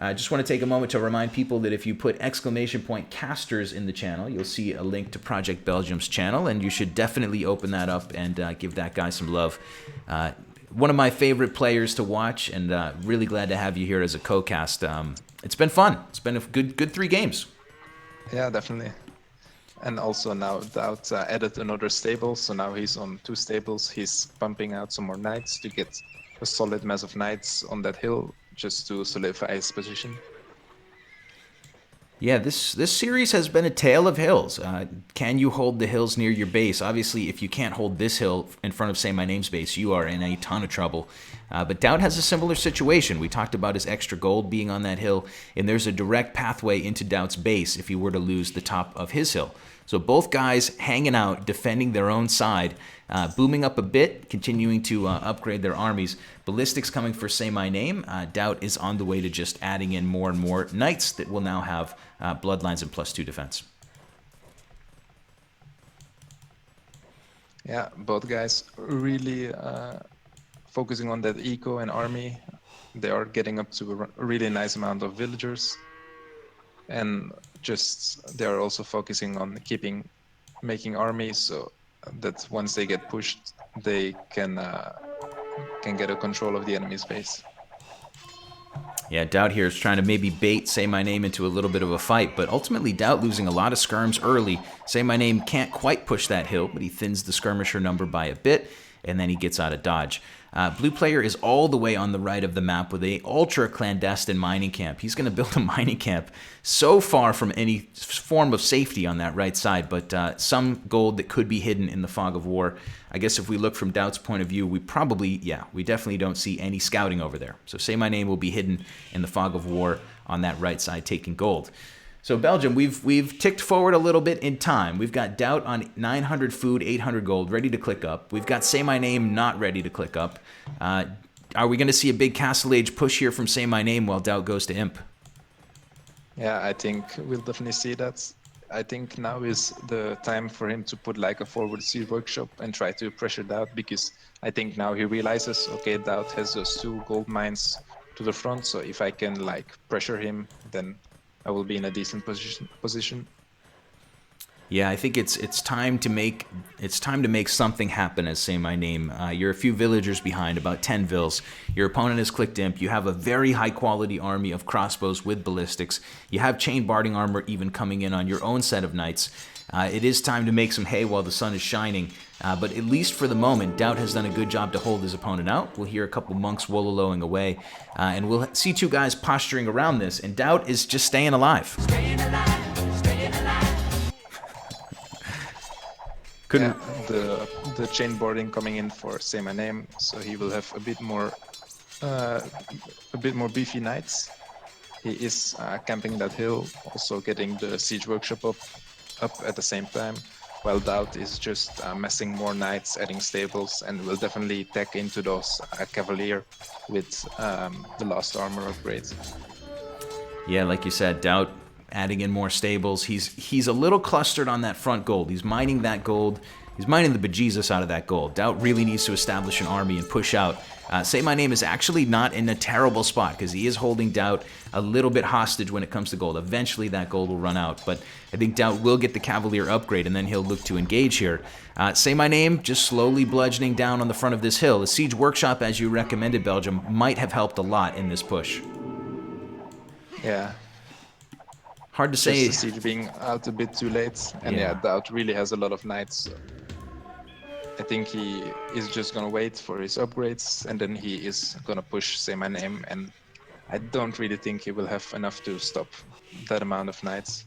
S1: I just want to take a moment to remind people that if you put !casters in the channel, you'll see a link to Project Belgium's channel, and you should definitely open that up and give that guy some love. One of my favorite players to watch, and really glad to have you here as a co-cast. It's been fun. It's been a good 3 games.
S2: Yeah, definitely. And also now DauT added another stable, so now he's on 2 stables. He's pumping out some more knights to get a solid mass of knights on that hill, just to solidify his position.
S1: Yeah, this series has been a tale of hills. Can you hold the hills near your base? Obviously, if you can't hold this hill in front of Saymayname's base, you are in a ton of trouble. But DauT has a similar situation. We talked about his extra gold being on that hill, and there's a direct pathway into DauT's base if he were to lose the top of his hill. So both guys hanging out, defending their own side, booming up a bit, continuing to upgrade their armies. Ballistics coming for Saymyname. DauT is on the way to just adding in more and more knights that will now have bloodlines and +2 defense.
S2: Yeah, both guys really focusing on that eco and army. They are getting up to a really nice amount of villagers. And just they are also focusing on making armies so that once they get pushed, they can can get a control of the enemy's base.
S1: Yeah, DauT here is trying to maybe bait Saymyname into a little bit of a fight, but ultimately DauT losing a lot of skirms early. Saymyname can't quite push that hill, but he thins the skirmisher number by a bit, and then he gets out of dodge. Blue player is all the way on the right of the map with a ultra clandestine mining camp. He's going to build a mining camp so far from any form of safety on that right side, but some gold that could be hidden in the fog of war. I guess if we look from DauT's point of view, we definitely don't see any scouting over there. So Saymyname will be hidden in the fog of war on that right side taking gold. So Belgium, we've ticked forward a little bit in time. We've got DauT on 900 food, 800 gold, ready to click up. We've got Saymyname not ready to click up. Are we going to see a big Castle Age push here from Saymyname while DauT goes to Imp?
S2: Yeah, I think we'll definitely see that. I think now is the time for him to put like a forward seed workshop and try to pressure DauT, because I think now he realizes, okay, DauT has those 2 gold mines to the front, so if I can like pressure him, then I will be in a decent position.
S1: Yeah, I think it's time to make something happen as Saymyname. You're a few villagers behind, about 10 vills. Your opponent has clicked Imp. You have a very high quality army of crossbows with ballistics. You have chain barding armor even coming in on your own set of knights. It is time to make some hay while the sun is shining. But at least for the moment, DauT has done a good job to hold his opponent out. We'll hear a couple monks wololoing away, and we'll see 2 guys posturing around this, and DauT is just staying alive.
S3: Staying alive, staying alive.
S1: Couldn't.
S2: Yeah, the chain boarding coming in for Saymyname, so he will have a bit more beefy knights. He is camping that hill, also getting the siege workshop up at the same time, while DauT is just messing more knights, adding stables, and will definitely tech into those cavalier with the last armor upgrades.
S1: Yeah, like you said, DauT adding in more stables. He's a little clustered on that front gold. He's mining that gold. He's mining the bejesus out of that gold. DauT really needs to establish an army and push out. Saymyname is actually not in a terrible spot because he is holding DauT a little bit hostage when it comes to gold. Eventually that gold will run out, but I think DauT will get the Cavalier upgrade and then he'll look to engage here. Saymyname just slowly bludgeoning down on the front of this hill. The siege workshop, as you recommended, Belgium, might have helped a lot in this push.
S2: Yeah.
S1: Hard to say.
S2: Just the siege being out a bit too late, and yeah, DauT really has a lot of knights. So I think he is just gonna wait for his upgrades, and then he is gonna push Saymyname, and I don't really think he will have enough to stop that amount of knights.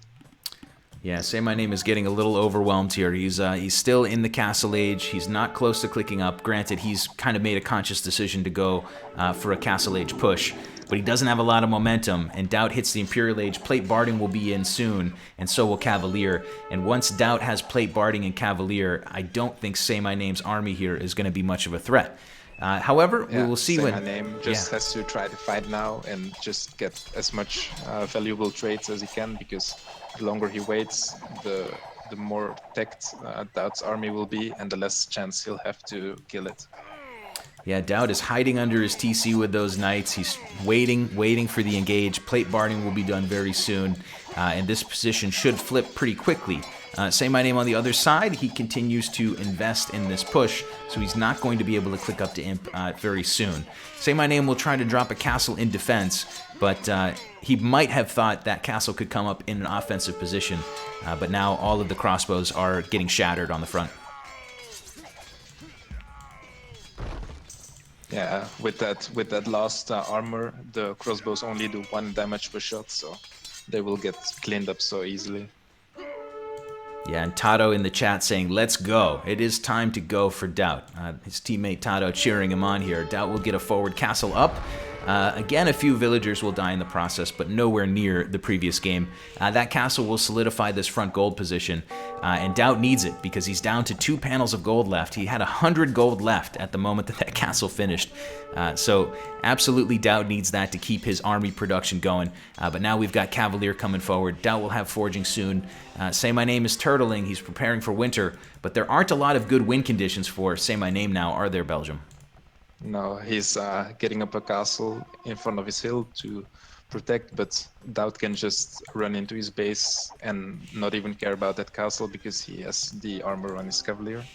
S1: Yeah, Saymyname is getting a little overwhelmed here. He's still in the Castle Age. He's not close to clicking up. Granted, he's kind of made a conscious decision to go for a Castle Age push, but he doesn't have a lot of momentum, and DauT hits the Imperial Age. Plate Barding will be in soon, and so will Cavalier. And once DauT has Plate Barding and Cavalier, I don't think Saymyname's army here is going to be much of a threat. However, we will see when...
S2: Saymyname just has to try to fight now and just get as much valuable trades as he can, because the longer he waits, the more teched DauT's army will be, and the less chance he'll have to kill it.
S1: Yeah, DauT is hiding under his TC with those knights. He's waiting for the engage. Plate Barding will be done very soon, and this position should flip pretty quickly. Saymyname on the other side, he continues to invest in this push, so he's not going to be able to click up to Imp very soon. Saymyname will try to drop a castle in defense, but he might have thought that castle could come up in an offensive position, but now all of the crossbows are getting shattered on the front.
S2: Yeah, with that last armor, the crossbows only do 1 damage per shot, so they will get cleaned up so easily.
S1: Yeah, and Tato in the chat saying, let's go. It is time to go for DauT. His teammate Tato cheering him on here. DauT will get a forward castle up. Again, a few villagers will die in the process, but nowhere near the previous game. That castle will solidify this front gold position, and DauT needs it because he's down to 2 panels of gold left. He had 100 gold left at the moment that castle finished. So absolutely DauT needs that to keep his army production going. But now we've got Cavalier coming forward. DauT will have forging soon. Saymyname is turtling. He's preparing for winter, but there aren't a lot of good win conditions for Saymyname now, are there, Belgium?
S2: No, he's getting up a castle in front of his hill to protect, but DauT can just run into his base and not even care about that castle because he has the armor on his Cavalier.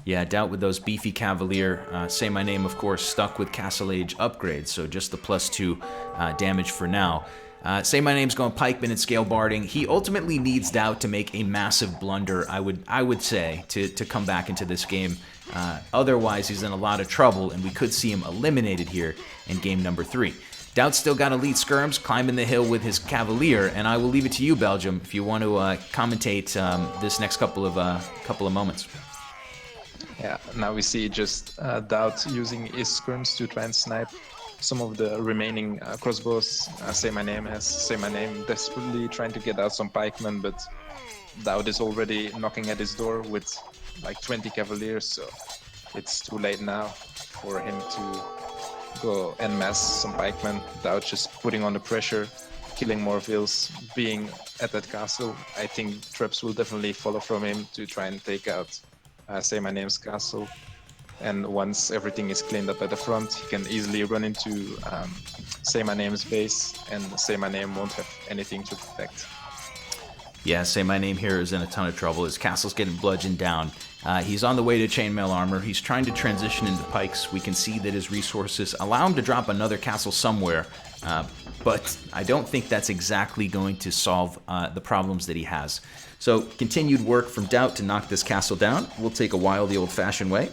S1: Yeah, DauT with those beefy Cavalier. Saymyname, of course, stuck with Castle Age upgrades, so just the +2 damage for now. Saymayname's going pikeman and scale barding. He ultimately needs DauT to make a massive blunder, I would say, to come back into this game. Otherwise, he's in a lot of trouble, and we could see him eliminated here in game number 3. DauT's still got elite skirms, climbing the hill with his Cavalier, and I will leave it to you, Belgium, if you want to commentate this next couple of moments.
S2: Yeah, now we see just DauT using his skirms to try and snipe some of the remaining crossbows. Saymyname desperately trying to get out some pikemen, but DauT is already knocking at his door with like 20 Cavaliers, so it's too late now for him to go en masse some pikemen. DauT just putting on the pressure, killing more vills, being at that castle. I think traps will definitely follow from him to try and take out Saymayname's castle. And once everything is cleaned up at the front, he can easily run into Saymyname's base, and Saymyname won't have anything to protect.
S1: Yeah, Saymyname here is in a ton of trouble. His castle's getting bludgeoned down. He's on the way to chainmail armor. He's trying to transition into pikes. We can see that his resources allow him to drop another castle somewhere, but I don't think that's exactly going to solve the problems that he has. So continued work from DauT to knock this castle down. Will take a while the old-fashioned way.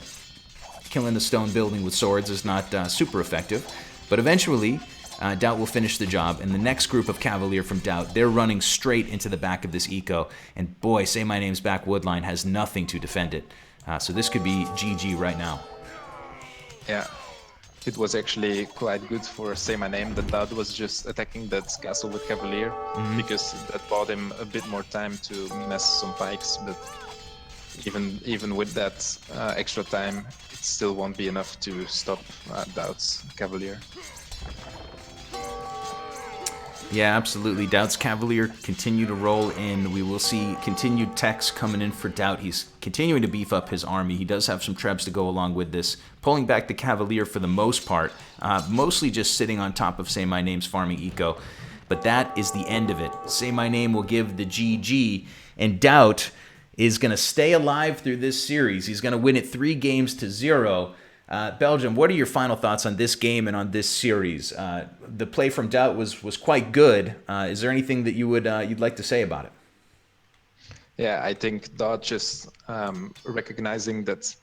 S1: Killing the stone building with swords is not super effective, but eventually DauT will finish the job, and the next group of Cavalier from DauT, they're running straight into the back of this eco, and boy, Saymyname's back woodline has nothing to defend it. So this could be GG right now.
S2: Yeah, it was actually quite good for Saymyname that DauT was just attacking that castle with Cavalier, because that bought him a bit more time to mess some pikes, but even with that extra time, it still won't be enough to stop DauT's Cavalier.
S1: Yeah, absolutely. DauT's Cavalier continue to roll in. We will see continued techs coming in for DauT. He's continuing to beef up his army. He does have some trebs to go along with this. Pulling back the Cavalier for the most part. Mostly just sitting on top of Saymyname's farming eco. But that is the end of it. Saymyname will give the GG, and DauT is going to stay alive through this series. He's going to win it 3-0. Belgium, what are your final thoughts on this game and on this series? The play from DauT was quite good. Is there anything that you'd like to say about it?
S2: Yeah, I think DauT just recognizing that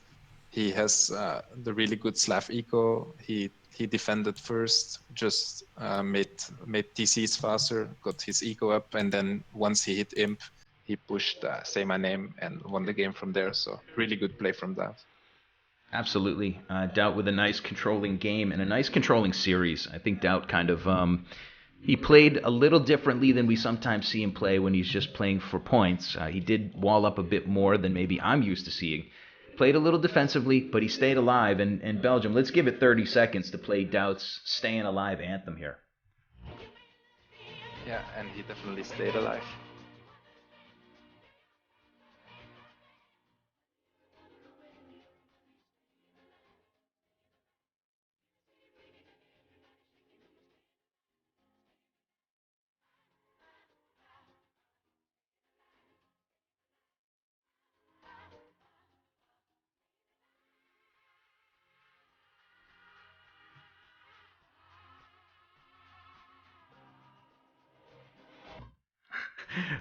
S2: he has the really good Slav eco. He defended first, just made TCs faster, got his eco up, and then once he hit Imp, he pushed Saymyname and won the game from there. So really good play from DauT.
S1: Absolutely. DauT with a nice controlling game and a nice controlling series. I think DauT kind of, he played a little differently than we sometimes see him play when he's just playing for points. He did wall up a bit more than maybe I'm used to seeing. Played a little defensively, but he stayed alive. And Belgium, let's give it 30 seconds to play DauT's Staying Alive anthem here.
S2: Yeah, and he definitely stayed alive.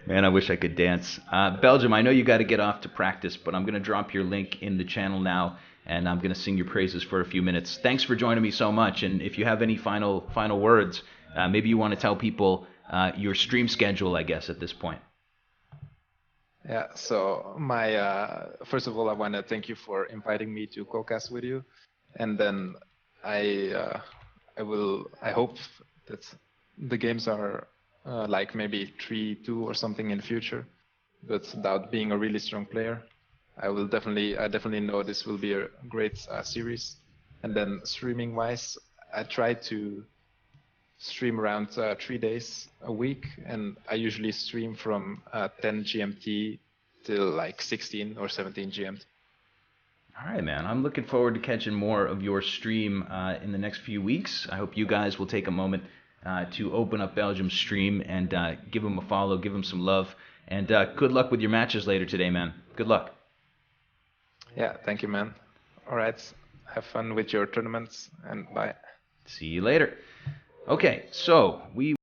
S1: Man, I wish I could dance. Belgium, I know you got to get off to practice, but I'm going to drop your link in the channel now, and I'm going to sing your praises for a few minutes. Thanks for joining me so much, and if you have any final words, maybe you want to tell people your stream schedule, I guess, at this point.
S2: Yeah, so first of all, I want to thank you for inviting me to cocast with you, and then I hope that the games are like maybe 3-2 or something in the future, but DauT being a really strong player, I definitely know this will be a great series. And then streaming wise, I try to stream around 3 days a week, and I usually stream from 10 GMT till like 16 or 17 GMT.
S1: All right, man. I'm looking forward to catching more of your stream in the next few weeks. I hope you guys will take a moment to open up Belgium's stream and give him a follow, give him some love, and good luck with your matches later today, man. Good luck.
S2: Yeah, thank you, man. All right, have fun with your tournaments and bye.
S1: See you later. Okay, so we